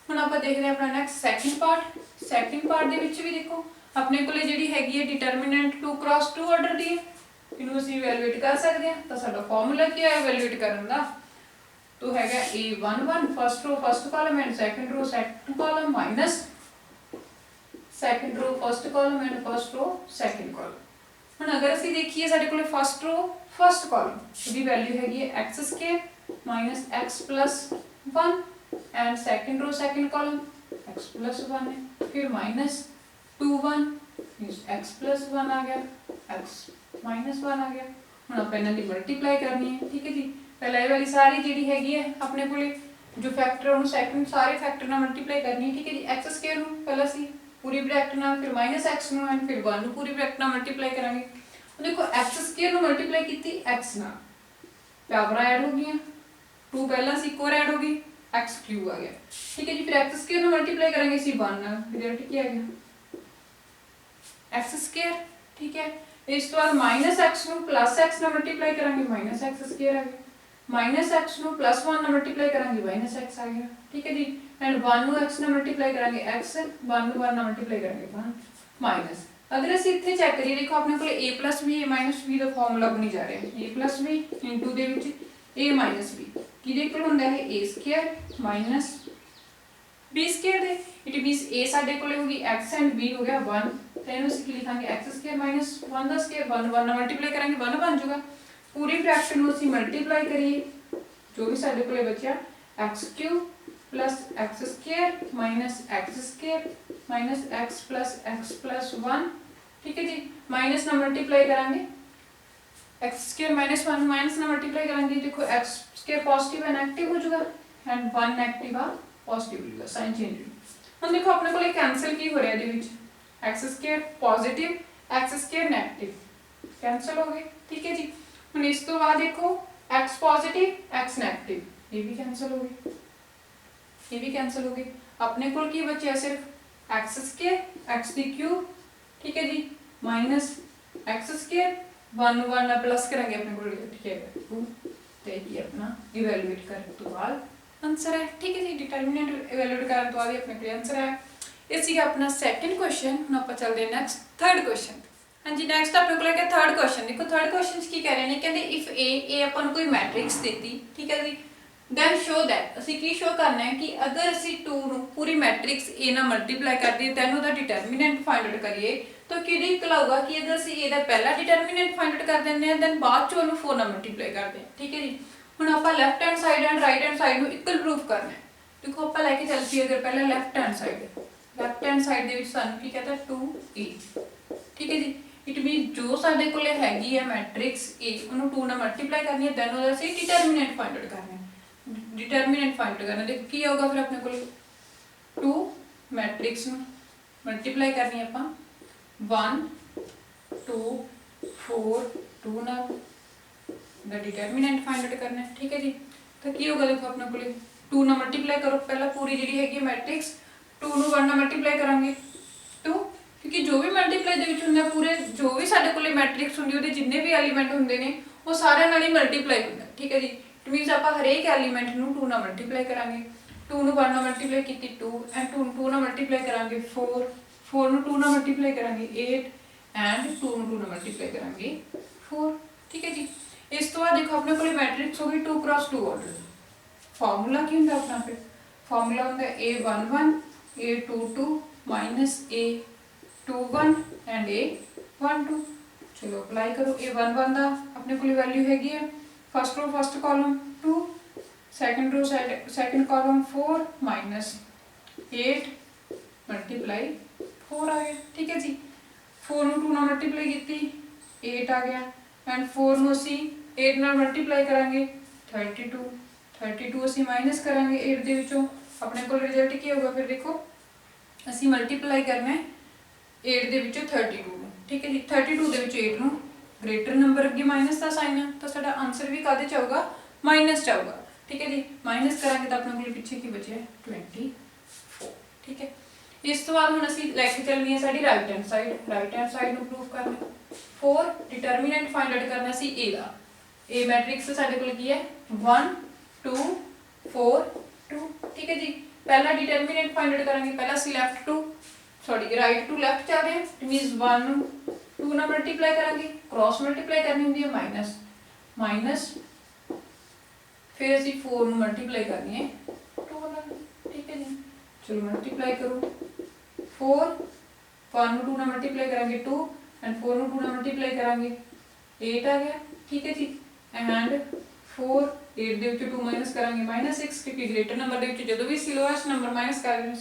ਹੁਣ ਆਪਾਂ ਦੇਖਦੇ ਹਾਂ ਆਪਣਾ next second part. Second part ਦੇ ਵਿੱਚ ਵੀ ਦੇਖੋ ਆਪਣੇ ਕੋਲੇ ਜਿਹੜੀ ਹੈਗੀ ਹੈ ਡਿਟਰਮੀਨੈਂਟ 2 क्रॉस 2 ਆਰਡਰ ਦੀ ਹੈ, ਇਹਨੂੰ ਅਸੀਂ ਇਵੈਲੂਏਟ ਕਰ ਸਕਦੇ ਹਾਂ। ਤਾਂ ਸਾਡਾ ਫਾਰਮੂਲਾ ਕੀ ਹੈ ਇਵੈਲੂਏਟ ਕਰਨ ਦਾ, तो है a11 first row first column and second row second column minus second row first column and first row second column. ਹੁਣ अगर ਅਸੀਂ ਦੇਖੀਏ ਸਾਡੇ ਕੋਲੇ फर्स्ट रो फर्स्ट कॉलम ਉਹਦੀ ਵੈਲਿਊ ਹੈਗੀ ਹੈ x square minus x plus 1 and second row second column x plus 1 ਹੈ, ਫਿਰ ਮਾਈਨਸ 21 ਮੀਨਸ x ਪਲੱਸ 1 ਆ ਗਿਆ, x ਮਾਈਨਸ 1 ਆ ਗਿਆ। ਹੁਣ ਆਪਾਂ ਇਹਨਾਂ ਦੀ ਮਲਟੀਪਲਾਈ ਕਰਨੀ ਹੈ। ਠੀਕ ਹੈ ਜੀ, पहले ये वाली सारी जी हैगी है अपने को जो फैक्टर है सैकंड सारे फैक्टर ना मल्टीप्लाई करनी है। ठीक है जी, एक्स स्क्वायर नूं पहला सी पूरी ब्रैकेट ना, फिर माइनस एक्स नूं एंड फिर 1 नूं पूरी ब्रैकेट ना मल्टीप्लाई करांगे। तो देखो एक्स स्क्वायर नूं मल्टीप्लाई कीती एक्स नाल, पावर ऐड हो गई, 2 पहला सी एक और ऐड हो गई, एक्स क्यूब आ गया। ठीक है जी, फिर एक्स स्क्वायर नूं मल्टीप्लाई करांगे सी 1 नाल, रिजल्ट क्या आ गया एक्स स्क्वायर। ठीक है, इस तो बाद माइनस एक्स नूं प्लस एक्स नाल मल्टीप्लाई करांगे माइनस एक्स स्क्वायर आ गया, माइनस एक्स नूं प्लस 1 ਨਾਲ ਮਲਟੀਪਲਾਈ ਕਰਾਂਗੇ ਮਾਈਨਸ x ਆ ਗਿਆ। ਠੀਕ ਹੈ ਜੀ, ਐਂਡ 1 ਨੂੰ x ਨਾਲ ਮਲਟੀਪਲਾਈ ਕਰਾਂਗੇ x, 1 ਨੂੰ 1 ਨਾਲ ਮਲਟੀਪਲਾਈ ਕਰਾਂਗੇ 1 ਮਾਈਨਸ। ਅਗਰ ਅਸੀਂ ਇੱਥੇ ਚੈੱਕ ਕਰੀਏ ਦੇਖੋ ਆਪਣੇ ਕੋਲ a + b a - b the formula ਬਣੀ ਜਾ ਰਿਹਾ ਹੈ। a + b ਇਨਟੂ ਦੇ ਵਿੱਚ a - b ਕਿਹਦੇ ਇਕੁਅਲ ਹੁੰਦਾ ਹੈ a square minus b square ਦੇ। ਇਟ ਮੀਨਸ a ਸਾਡੇ ਕੋਲੇ ਹੋ ਗਈ x ਐਂਡ b ਹੋ ਗਿਆ 1, ਤਾਂ ਇਹਨੂੰ ਅਸੀਂ ਕੀ ਲਿਖਾਂਗੇ x ਸਕੁਅਰ ਮਾਈਨਸ 1 ਦਾ ਸਕੁਅਰ, 1 1 ਨਾਲ ਮਲਟੀਪਲਾਈ ਕਰਾਂਗੇ 1 ਬਣ ਜਾਊਗਾ। पूरी फ्रैक्शन ਨੂੰ ਅਸੀਂ ਮਲਟੀਪਲਾਈ ਕਰੀਏ ਜੋ ਵੀ ਸਾਡੇ ਕੋਲੇ ਬਚਿਆ x³ + x square minus x square minus x + x + 1। ਠੀਕ ਹੈ ਜੀ, ਮਾਈਨਸ ਨਾਲ ਮਲਟੀਪਲਾਈ ਕਰਾਂਗੇ x ਸਕੁਅਰ ਮਾਈਨਸ 1 ਮਾਈਨਸ ਨਾਲ ਮਲਟੀਪਲਾਈ ਕਰਾਂਗੇ, ਦੇਖੋ x ਸਕੁਅਰ ਪੋਜ਼ਿਟਿਵ ਹੈ ਨੈਗੇਟਿਵ ਹੋ ਜਾਊਗਾ ਐਂਡ 1 ਨੈਗੇਟਿਵ ਆ ਪੋਜ਼ਿਟਿਵ ਹੋ ਜਾਊਗਾ, ਸਾਈਨ ਚੇਂਜ। ਹੁਣ ਦੇਖੋ ਆਪਣੇ ਕੋਲੇ ਕੈਂਸਲ ਕੀ ਹੋ ਰਿਹਾ ਇਹਦੇ ਵਿੱਚ x square positive x square negative cancel हो गए, ठीक है जी। हम इस तो बाद देखो एक्स पॉजिटिव एक्स नैगेटिव, ये भी कैंसल हो गए, ये भी कैंसल हो गए। अपने को की बचे सिर्फ एक्स स्केयर एक्स दी क्यूब, ठीक है जी, माइनस एक्स स्केयर 1 1 प्लस करेंगे अपने को ठीक है 2, तो ये अपना इवैल्यूएट करने तो बाद आंसर है, ठीक है जी। डिटरमिनेंट इवैल्यूएट करने तो बाद अपने को आंसर है। ये सीगा अपना सेकंड क्वेश्चन। हम आप चलते हैं नेक्स्ट थर्ड क्वेश्चन। हाँ जी नेक्स्ट अपने को लेके थर्ड क्वेश्चन। देखो थर्ड क्वेश्चन की कह रहे हैं, कहते इफ ए अपन कोई मैट्रिक्स देती, ठीक है जी, then show that ਅਸੀਂ ਕੀ ਸ਼ੋ ਕਰਨਾ ਹੈ ਕਿ ਅਗਰ ਅਸੀਂ 2 ਨੂੰ ਪੂਰੀ ਮੈਟ੍ਰਿਕਸ A ਨਾਲ ਮਲਟੀਪਲਾਈ ਕਰ ਦਈਏ ਤਾਂ ਉਹਦਾ ਡਿਟਰਮੀਨੈਂਟ ਫਾਈਂਡ ਆਊਟ ਕਰੀਏ ਤਾਂ ਕਿਹੜੀ ਨਿਕਲੂਗਾ ਕਿ ਅਗਰ ਅਸੀਂ ਇਹਦਾ ਪਹਿਲਾ ਡਿਟਰਮੀਨੈਂਟ ਫਾਈਂਡ ਆਊਟ ਕਰ ਦਿੰਦੇ ਹਾਂ ਦੈਨ ਬਾਅਦ ਚ ਉਹਨੂੰ 4 ਨਾਲ ਮਲਟੀਪਲਾਈ ਕਰਦੇ ਹਾਂ, ਠੀਕ ਹੈ ਜੀ। ਹੁਣ ਆਪਾਂ left hand side and right hand side ਨੂੰ ਇਕੁਅਲ ਪ੍ਰੂਫ ਕਰਨਾ ਹੈ। ਦੇਖੋ ਆਪਾਂ ਲੈ ਕੇ ਚੱਲਦੀ ਅਗਰ ਪਹਿਲਾਂ ਲੈਫਟ ਹੈਂਡ ਸਾਈਡ ਦੇ ਵਿੱਚ ਸਾਨੂੰ ਕੀ ਕਹਤਾ 2A, ਠੀਕ ਹੈ ਜੀ। ਇਟ ਮੀਨ ਜੋ ਸਾਡੇ ਕੋਲੇ ਹੈਗੀ ਹੈ ਮੈਟ੍ਰਿਕਸ A ਉਹਨੂੰ 2 ਨਾਲ ਮਲਟੀਪਲਾਈ ਕਰਨੀ ਹੈ ਦੈਨ ਉਹਦਾ ਅਸੀਂ ਡਿਟਰਮੀਨੈਂਟ ਫਾਈਂਡ ਆਊਟ ਕਰਨਾ ਹੈ। डिटरमिनेंट फाइंड करना, देखो की होगा फिर अपने को 2 मैट्रिक्स मल्टीप्लाई करनी है अपन 1 2 4 2 नाल द डिटरमिनेंट फाइंड आउट करना है, ठीक है जी। तो की होगा देखो अपने को 2 ना मल्टीप्लाई करो, पहला पूरी जी हैगी मैट्रिक्स 2 ਨੂੰ 1 ਨਾਲ मल्टीप्लाई करांगे 2, क्योंकि जो भी मल्टीप्लाई ਦੇ ਵਿੱਚ ਹੁੰਦਾ पूरे जो भी ਸਾਡੇ ਕੋਲੇ मैट्रिक्स ਹੁੰਦੀ ਉਹਦੇ ਜਿੰਨੇ ਵੀ ਐਲੀਮੈਂਟ ਹੁੰਦੇ ਨੇ ਉਹ ਸਾਰਿਆਂ ਨਾਲ ਹੀ ਮਲਟੀਪਲਾਈ ਹੁੰਦਾ, ਠੀਕ ਹੈ ਜੀ। इट मीनस आप हर एक एलीमेंट ਨੂੰ 2 ਨਾਲ ਮਲਟੀਪਲਾਈ ਕਰਾਂਗੇ, 2 ਨੂੰ 1 ਨਾਲ ਮਲਟੀਪਲਾਈ ਕੀਤੀ 2 ਐਂਡ 2 ਨਾਲ ਮਲਟੀਪਲਾਈ ਕਰਾਂਗੇ 4 4 ਨੂੰ 2 ਨਾਲ ਮਲਟੀਪਲਾਈ ਕਰਾਂਗੇ 8 ਐਂਡ 2 ਨੂੰ 2 ਨਾਲ ਮਲਟੀਪਲਾਈ ਕਰਾਂਗੇ 4, ਠੀਕ ਹੈ ਜੀ। ਇਸ ਤੋਂ ਬਾਅਦ ਦੇਖੋ ਆਪਣੇ ਕੋਲੇ ਮੈਟ੍ਰਿਕਸ ਹੋ ਗਈ 2 × 2 ਆਰਡਰ। ਫਾਰਮੂਲਾ ਕੀ ਹੁੰਦਾ ਆਪਣਾ, ਫਿਰ ਫਾਰਮੂਲਾ ਹੁੰਦਾ A11 A22 A21 and A12। ਚਲੋ ਅਪਲਾਈ ਕਰੋ। A11 ਦਾ ਆਪਣੇ ਕੋਲੇ ਵੈਲਿਊ ਹੈਗੀ ਹੈ first row first column 2, second row second column 4 minus 8 multiply 4 आ गया, ठीक है जी। 4 ਨੂੰ 2 ਨਾਲ ਮਲਟੀਪਲਾਈ ਕੀਤੀ 8 ਆ ਗਿਆ ਐਂਡ 4 ਨੂੰ ਅਸੀਂ 8 ਨਾਲ ਮਲਟੀਪਲਾਈ ਕਰਾਂਗੇ 32 32 ਅਸੀਂ ਮਾਈਨਸ ਕਰਾਂਗੇ 8 ਦੇ ਵਿੱਚੋਂ, ਆਪਣੇ ਕੋਲ ਰਿਜ਼ਲਟ ਕੀ ਹੋਊਗਾ ਫਿਰ ਦੇਖੋ ਅਸੀਂ ਮਲਟੀਪਲਾਈ ਕਰਨਾ ਹੈ 8 ਦੇ ਵਿੱਚੋਂ 32 ਨੂੰ, ਠੀਕ ਹੈ ਜੀ। 32 ਦੇ ਵਿੱਚ 8 ਨੂੰ ग्रेटर नंबर अगे माइनस का साइन है तो साडा आंसर भी कादे च आऊगा माइनस च आऊगा, ठीक है जी। माइनस करांगे तो अपने को पिछे की बचे 24, ठीक है। इस तो बाद हुण असीं लैके चलनी है साडी राइट हैंड साइड नूं प्रूफ करना 4 डिटरमिनेंट फाइंड आउट करना सी ए दा। ए मैट्रिक्स साडे कोल की है 1 2 4 2, ठीक है जी। पहला डिटरमिनेंट फाइंड आउट करांगे, पहला असीं left to right to left चल रहे हैं, इट मीनस 1 2 ਨਾਲ ਮਲਟੀਪਲਾਈ ਕਰਾਂਗੇ, क्रॉस ਮਲਟੀਪਲਾਈ ਕਰਨੀ ਹੁੰਦੀ ਹੈ ਮਾਈਨਸ ਫਿਰ ਅਸੀਂ 4 ਨੂੰ ਮਲਟੀਪਲਾਈ ਕਰਨੀ ਹੈ 2 ਨਾਲ, ਠੀਕ ਹੈ ਜੀ। ਚਲੋ ਮਲਟੀਪਲਾਈ ਕਰੋ 4 1 ਨੂੰ 2 ਨਾਲ ਮਲਟੀਪਲਾਈ ਕਰਾਂਗੇ 2 ਐਂਡ 4 ਨੂੰ 2 ਨਾਲ ਮਲਟੀਪਲਾਈ ਕਰਾਂਗੇ 8 ਆ ਗਿਆ, ਠੀਕ ਹੈ ਜੀ। ਐਂਡ 4 8 ਦੇ ਵਿੱਚੋਂ 2 ਮਾਈਨਸ ਕਰਾਂਗੇ -6, ਕਿਉਂਕਿ ਗ੍ਰੇਟਰ ਨੰਬਰ ਦੇ ਵਿੱਚ ਜਦੋਂ ਵੀ ਅਸੀਂ ਲੋਐਸਟ ਨੰਬਰ ਮਾਈਨਸ ਕਰਾਂਗੇ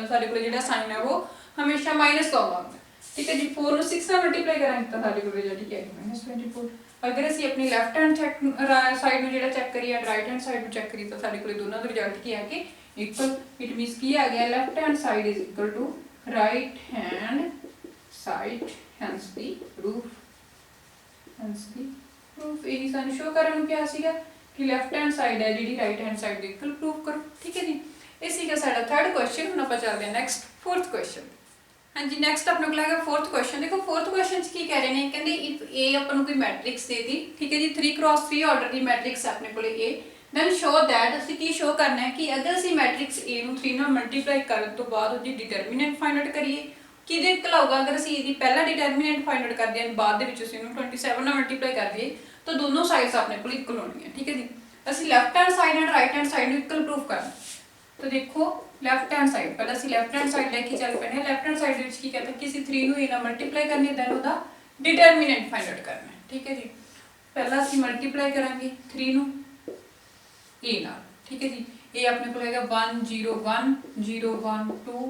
ਸਾਡੇ ਕੋਲ ਜਿਹੜਾ ਸਾਈਨ ਹੈ ਉਹ ਹਮੇਸ਼ਾ ਮਾਈਨਸ ਦਾ ਆਉਂਦਾ, ठीक है जी। 4 ਨੂੰ 6 ਨਾਲ ਮਲਟੀਪਲਾਈ ਕਰਾਂਗੇ ਤਾਂ ਸਾਡੇ ਕੋਲ ਰਿਜ਼ਲਟ ਕੀ ਆਏਗਾ -24। ਅਗਰ ਅਸੀਂ ਆਪਣੀ ਲੈਫਟ ਹੈਂਡ ਸਾਈਡ ਨੂੰ ਜਿਹੜਾ ਚੈੱਕ ਕਰੀਏ ਰਾਈਟ ਹੈਂਡ ਸਾਈਡ ਨੂੰ ਚੈੱਕ ਕਰੀਏ ਤਾਂ ਸਾਡੇ ਕੋਲ ਦੋਨਾਂ ਦਾ ਰਿਜ਼ਲਟ ਕੀ ਆ ਕਿ ਇਕੁਅਲ। ਇਟ ਮੀਨਸ ਕੀ ਆ ਗਿਆ left hand side is equal to right hand side, hence the proof ਇਹੀ ਸਾਨੂੰ ਸ਼ੋ ਕਰਨ ਨੂੰ ਕਿਹਾ ਸੀਗਾ ਕਿ ਲੈਫਟ ਹੈਂਡ ਸਾਈਡ ਹੈ ਜਿਹੜੀ ਰਾਈਟ ਹੈਂਡ ਸਾਈਡ ਦੇ ਇਕੁਅਲ ਪ੍ਰੂਫ ਕਰੋ, ਠੀਕ ਹੈ ਜੀ। ਇਹ ਸੀਗਾ ਸਾਡਾ ਥਰਡ ਕੁਐਸਚਨ। ਹੁਣ ਆਪਾਂ ਚੱਲਦੇ ਹਾਂ ਨੈਕਸਟ फोर्थ क्वेश्चन। हाँ जी नेक्स्ट अपने को लगा फोर्थ क्वेश्चन। देखो फोर्थ क्वेश्चन की कह रहे हैं, कहते इफ ए अपन कोई मैट्रिक्स दे दी, ठीक है जी, 3 × 3 ऑर्डर की मैट्रिक्स अपने को ए, दैन शो दैट ਅਸੀਂ ਕੀ ਸ਼ੋ ਕਰਨਾ ਹੈ ਕਿ ਅਗਰ ਅਸੀਂ ਮੈਟ੍ਰਿਕਸ A ਨੂੰ 3 ਨਾਲ ਮਲਟੀਪਲਾਈ ਕਰਨ ਤੋਂ ਬਾਅਦ ਉਹਦੀ ਡਿਟਰਮੀਨੈਂਟ ਫਾਈਂਡ ਆਊਟ ਕਰੀਏ ਕਿਹਦੇ ਇਕਲਾਊਗਾ। ਅਗਰ ਅਸੀਂ ਇਹਦੀ ਪਹਿਲਾ ਡਿਟਰਮੀਨੈਂਟ ਫਾਈਂਡ ਆਊਟ ਕਰਦੇ ਹਾਂ ਬਾਅਦ ਦੇ ਵਿੱਚ ਅਸੀਂ ਇਹਨੂੰ 27 ਨਾਲ ਮਲਟੀਪਲਾਈ ਕਰ ਦਈਏ ਤਾਂ ਦੋਨੋਂ ਸਾਈਡਸ ਆਪਣੇ ਕੋਲ ਇਕੁਅਲ ਹੋਣਗੀਆਂ, ਠੀਕ ਹੈ ਜੀ। ਅਸੀਂ left hand side and right hand side ਨੂੰ ਇਕੁਅਲ ਪ੍ਰੂਫ ਕਰਨਾ। तो देखो लैफ्ट हैंड साइड पहले ਅਸੀਂ ਲੈਫਟ ਹੈਂਡ ਸਾਈਡ ਲੈ ਕੇ ਚੱਲ ਪੈਣੇ। ਲੈਫਟ ਹੈਂਡ ਸਾਈਡ ਵਿੱਚ ਕੀ ਕਹਿੰਦਾ ਕਿ ਅਸੀਂ 3 ਨੂੰ a ਨਾਲ ਮਲਟੀਪਲਾਈ ਕਰਨੀ ਹੈ ਦੈਨ ਉਹਦਾ ਡਿਟਰਮੀਨੈਂਟ ਫਾਈਂਡ ਆਊਟ ਕਰਨਾ ਹੈ, ਠੀਕ ਹੈ ਜੀ। ਪਹਿਲਾਂ ਅਸੀਂ ਮਲਟੀਪਲਾਈ ਕਰਾਂਗੇ 3 ਨੂੰ a ਨਾਲ, ਠੀਕ ਹੈ ਜੀ। ਇਹ ਆਪਣੇ ਕੋਲ ਹੈਗਾ 1 0 1 0 1 2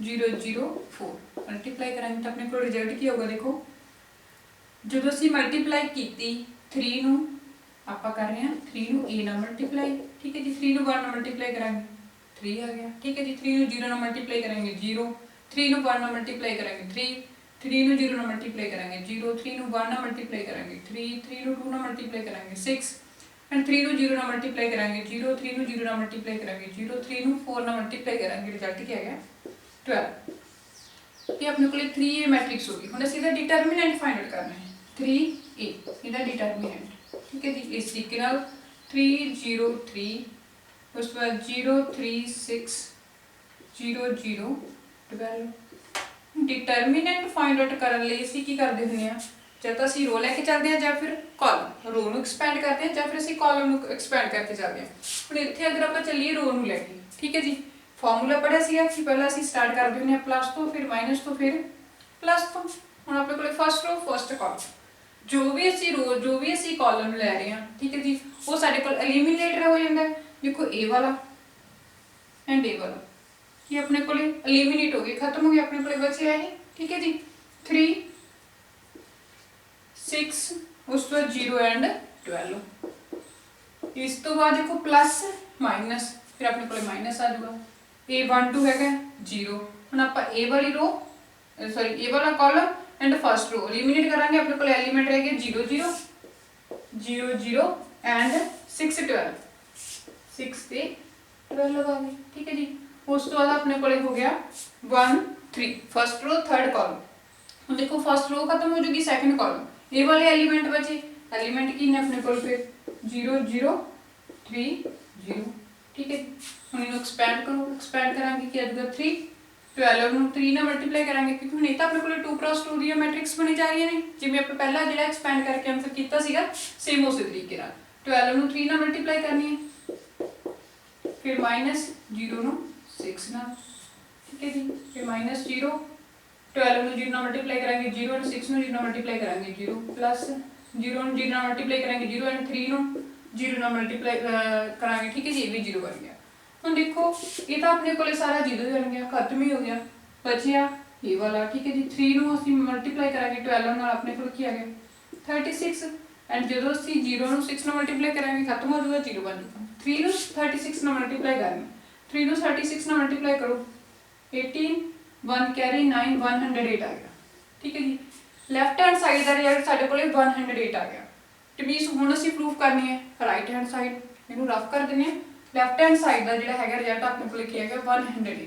0 0 4 ਮਲਟੀਪਲਾਈ ਕਰਾਂਗੇ ਤਾਂ ਆਪਣੇ ਕੋਲ ਰਿਜ਼ਲਟ ਕੀ ਹੋਊਗਾ। ਦੇਖੋ ਜਦੋਂ ਅਸੀਂ ਮਲਟੀਪਲਾਈ ਕੀਤੀ 3 ਨੂੰ ਆਪਾਂ ਕਰ ਰਹੇ ਹਾਂ 3 ਨੂੰ a ਨਾਲ ਮਲਟੀਪਲਾਈ, ਠੀਕ ਹੈ ਜੀ। 3 ਨੂੰ 1 ਨਾਲ ਮਲਟੀਪਲਾਈ ਕਰਾਂਗੇ 3 आ गया, ठीक है जी। 3 ਨੂੰ 0 ਨਾਲ ਮਲਟੀਪਲਾਈ ਕਰਾਂਗੇ 0, 3 ਨੂੰ 1 ਨਾਲ ਮਲਟੀਪਲਾਈ ਕਰਾਂਗੇ 3, 3 ਨੂੰ 0 ਨਾਲ ਮਲਟੀਪਲਾਈ ਕਰਾਂਗੇ 0, 3 ਨੂੰ 1 ਨਾਲ ਮਲਟੀਪਲਾਈ ਕਰਾਂਗੇ 3, 3 ਨੂੰ 2 ਨਾਲ ਮਲਟੀਪਲਾਈ ਕਰਾਂਗੇ 6 ਐਂਡ 3 ਨੂੰ 0 ਨਾਲ ਮਲਟੀਪਲਾਈ ਕਰਾਂਗੇ 0, 3 ਨੂੰ 0 ਨਾਲ ਮਲਟੀਪਲਾਈ ਕਰਾਂਗੇ 0, 3 ਨੂੰ 4 ਨਾਲ ਮਲਟੀਪਲਾਈ ਕਰਾਂਗੇ ਰਿਜ਼ਲਟ ਕੀ ਆ ਗਿਆ 12। ਇਹ ਆਪਣੇ ਕੋਲੇ 3A ਮੈਟ੍ਰਿਕਸ ਹੋ ਗਈ। ਹੁਣ ਅਸੀਂ ਇਹਦਾ ਡਿਟਰਮੀਨੈਂਟ ਫਾਈਂਡ ਆਊਟ ਕਰਨਾ ਹੈ 3A ਇਹਦਾ ਡਿਟਰਮੀਨੈਂਟ ਠੀਕ ਹੈ ਜੀ। ਇਸ ਤਰੀਕੇ ਨਾਲ 3 0 3 ਉਸ ਤੋਂ ਬਾਅਦ 0 3 6 0 0 12। ਡਿਟਰਮੀਨੈਂਟ ਫਾਈਂਡ ਆਊਟ ਕਰਨ ਲਈ ਅਸੀਂ ਕੀ ਕਰਦੇ ਹੁੰਦੇ ਆ ਜਾਂ ਤਾਂ ਅਸੀਂ ਰੋ ਲੈ ਕੇ ਚੱਲਦੇ ਹਾਂ ਜਾਂ ਫਿਰ ਕਾਲਮ ਰੋ ਨੂੰ ਐਕਸਪੈਂਡ ਕਰਦੇ ਹਾਂ ਜਾਂ ਫਿਰ ਅਸੀਂ ਕਾਲਮ ਨੂੰ ਐਕਸਪੈਂਡ ਕਰਕੇ ਚੱਲਦੇ ਹਾਂ। ਹੁਣ ਇੱਥੇ ਅਗਰ ਆਪਾਂ ਚੱਲੀਏ ਰੋ ਨੂੰ ਲੈ ਕੇ ਠੀਕ ਹੈ ਜੀ ਫਾਰਮੂਲਾ ਪੜਿਆ ਸੀਗਾ ਕਿ ਪਹਿਲਾਂ ਅਸੀਂ ਸਟਾਰਟ ਕਰਦੇ ਹੁੰਦੇ ਹਾਂ ਪਲੱਸ ਤੋਂ ਫਿਰ ਮਾਈਨਸ ਤੋਂ ਫਿਰ ਪਲੱਸ ਤੋਂ। ਹੁਣ ਆਪਣੇ ਕੋਲ ਫਸਟ ਰੋ ਫਸਟ ਕਾਲਮ ਜੋ ਵੀ ਅਸੀਂ ਰੋ ਜੋ ਵੀ ਅਸੀਂ ਕਾਲਮ ਲੈ ਰਹੇ ਹਾਂ ਠੀਕ ਹੈ ਜੀ ਉਹ ਸਾਡੇ ਕੋਲ ਐਲੀਮੀਨੇਟਰ ਹੋ ਜਾਂਦਾ ਹੈ। ਦੇਖੋ ਇਹ ਵਾਲਾ ਐਂਡ ਇਹ ਵਾਲਾ ये अपने को एलिमिनेट हो गए खत्म हो गया अपने को बचे है ठीक है जी 3 6 उस तो 0 एंड 12। इस तो बाद देखो प्लस माइनस फिर अपने को माइनस आ जाएगा ए 1 2 है 0। हम आप ए वाली रो सॉरी ए वाला column and first row eliminate करांगे अपने को एलिमेंट रहेगा 0 0 0 0 एंड 6 12 6 से 12 लगा गए ठीक है जी। उस तो बाद अपने को हो गया 1 3 फर्स्ट रो थर्ड कॉलम। हम देखो फर्स्ट रो खत्म हो जाएगी सेकंड कॉलम ए वाले एलिमेंट बचे एलिमेंट की ने अपने को फिर 0 0 3 0 ठीक है। हम इन्हें एक्सपैंड करो एक्सपैंड करांगे कि आ जाएगा 3 12 ਨੂੰ 3 ਨਾਲ ਮਲਟੀਪਲਾਈ ਕਰਾਂਗੇ ਕਿਉਂਕਿ ਹੁਣ ਇਹ ਤਾਂ ਆਪਣੇ ਕੋਲ 2x2 ਦੀ ਮੈਟ੍ਰਿਕਸ ਬਣੀ ਜਾ ਰਹੀ ਹੈ ਨੇ ਜਿਵੇਂ ਆਪਾਂ ਪਹਿਲਾਂ ਜਿਹੜਾ ਐਕਸਪੈਂਡ ਕਰਕੇ ਆਨਸਰ ਕੀਤਾ ਸੀਗਾ ਸੇਮ ਉਸੇ ਤਰੀਕੇ ਨਾਲ 12 ਨੂੰ 3 ਨਾਲ ਮਲਟੀਪਲਾਈ ਕਰਨੀ ਹੈ ਫਿਰ ਮਾਈਨਸ 0 ਨੂੰ 6 ਨਾਲ ठीक है जी फिर माइनस 0 12 ਨੂੰ 0 ਨਾਲ ਮਲਟੀਪਲਾਈ ਕਰਾਂਗੇ 0 and 6 ਨੂੰ 0 ਨਾਲ ਮਲਟੀਪਲਾਈ ਕਰਾਂਗੇ 0 प्लस 0 ਨੂੰ 0 ਨਾਲ ਮਲਟੀਪਲਾਈ ਕਰਾਂਗੇ 0 and 3 ਨੂੰ 0 ਨਾਲ ਮਲਟੀਪਲਾਈ ਕਰਾਂਗੇ ठीक है जी ये भी 0 बन गया। ਹੁਣ ਦੇਖੋ ਇਹ ਤਾਂ ਆਪਣੇ ਕੋਲੇ ਸਾਰਾ 0 ਬਣ ਗਿਆ ਖਤਮ ਹੀ ਹੋ ਗਿਆ ਬਚਿਆ ਇਹ ਵਾਲਾ ठीक है जी 3 ਨੂੰ ਅਸੀਂ ਮਲਟੀਪਲਾਈ ਕਰਾਂਗੇ 12 ਨਾਲ ਆਪਣੇ ਕੋਲ ਕੀ ਆ ਗਿਆ 36 ਐਂਡ ਜਦੋਂ ਅਸੀਂ 0 ਨੂੰ 6 ਨਾਲ ਮਲਟੀਪਲਾਈ ਕਰਾਂਗੇ ਖਤਮ ਹੋ ਜਾਊਗਾ 0 ਬਣ ਜਾਊਗਾ 3 ਨੂੰ 36 ਨਾਲ ਮਲਟੀਪਲਾਈ ਕਰਨਾ 3 ਨੂੰ 36 ਨਾਲ ਮਲਟੀਪਲਾਈ ਕਰੋ 18 1 कैरी 9 108 आ गया ठीक है जी। ਲੈਫਟ ਹੈਂਡ ਸਾਈਡ ਦਾ ਰਿਜ਼ਲਟ ਸਾਡੇ ਕੋਲੇ 108 ਆ ਗਿਆ ਤੇ ਮੀਨਸ ਹੁਣ ਅਸੀਂ ਪ੍ਰੂਫ ਕਰਨੀ ਹੈ ਰਾਈਟ ਹੈਂਡ ਸਾਈਡ ਇਹਨੂੰ ਰਫ ਕਰ ਦਿੰਨੇ ਆ ਲੈਫਟ ਹੈਂਡ ਸਾਈਡ ਦਾ ਜਿਹੜਾ ਹੈਗਾ ਰਿਜ਼ਲਟ ਆਪਣੇ ਕੋਲੇ ਕੀ ਹੈਗਾ 108।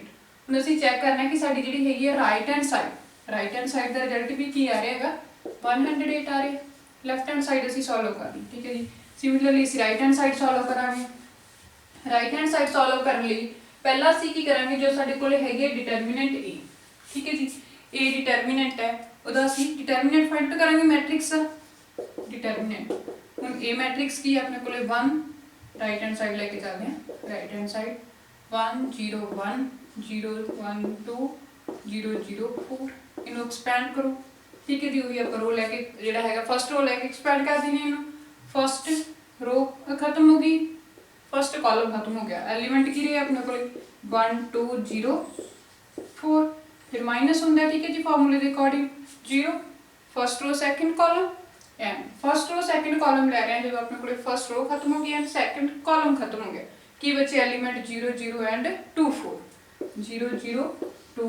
ਹੁਣ ਅਸੀਂ ਚੈੱਕ ਕਰਨਾ ਹੈ ਕਿ ਸਾਡੀ ਜਿਹੜੀ ਹੈਗੀ ਹੈ ਰਾਈਟ ਹੈਂਡ ਸਾਈਡ ਦਾ ਰਿਜ਼ਲਟ ਵੀ ਕੀ ਆ ਰਿਹਾ ਹੈਗਾ 108 ਆ ਰਿਹਾ। ਲੈਫਟ ਹੈਂਡ ਸਾਈਡ ਅਸੀਂ ਸੋਲਵ ਕਰਨੀ ਠੀਕ ਹੈ ਜੀ। ਸਿਮਿਲਰਲੀ ਅਸੀਂ ਰਾਈਟ ਹੈਂਡ ਸਾਈਡ ਸੋਲਵ ਕਰਾਂਗੇ। ਰਾਈਟ ਹੈਂਡ ਸਾਈਡ ਸੋਲਵ ਕਰਨ ਲਈ ਪਹਿਲਾਂ ਅਸੀਂ ਕੀ ਕਰਾਂਗੇ ਜੋ ਸਾਡੇ ਕੋਲੇ ਹੈਗੇ ਡਿਟਰਮੀਨੈਂਟ a ਠੀਕ ਹੈ ਜੀ a ਡਿਟਰਮੀਨੈਂਟ ਹੈ ਉਹਦਾ ਅਸੀਂ ਡਿਟਰਮੀਨੈਂਟ ਫਾਈਂਡ ਕਰਾਂਗੇ ਮੈਟ੍ਰਿਕਸ ਦਾ ਡਿਟਰਮੀਨੈਂਟ। ਹੁਣ a ਮੈਟ੍ਰਿਕਸ ਕੀ ਆਪਣੇ ਕੋਲੇ 1 ਰਾਈਟ ਹੈਂਡ ਸਾਈਡ ਲੈ ਕੇ ਚੱਲਦੇ ਹਾਂ ਰਾਈਟ ਹੈਂਡ ਸਾਈਡ 1 0 1 0 1 2 0 0 4 ਇਹਨੂੰ ਐਕਸਪੈਂਡ ਕਰੋ ਠੀਕ ਹੈ ਜੀ। ਉਹੀ ਆਪਾਂ ਰੋ ਲੈ ਕੇ ਜਿਹੜਾ ਹੈਗਾ ਫਸਟ ਰੋ ਲੈ ਕੇ ਐਕਸਪੈਂਡ ਕਰ ਦਿੰਦੇ ਇਹਨੂੰ फर्स्ट रो खत्म होगी फर्स्ट कॉलम खत्म हो गया एलिमेंट की रहे अपने को 1 2 0 4 फिर माइनस होंगे ठीक है जी फॉर्मूले के according 0 first row second column and first row second column ले रहे हैं जब अपने को फर्स्ट रो खत्म हो गया एंड सेकंड कॉलम खत्म हो गया कि बचे element 0 0 and 2 4 0 0 2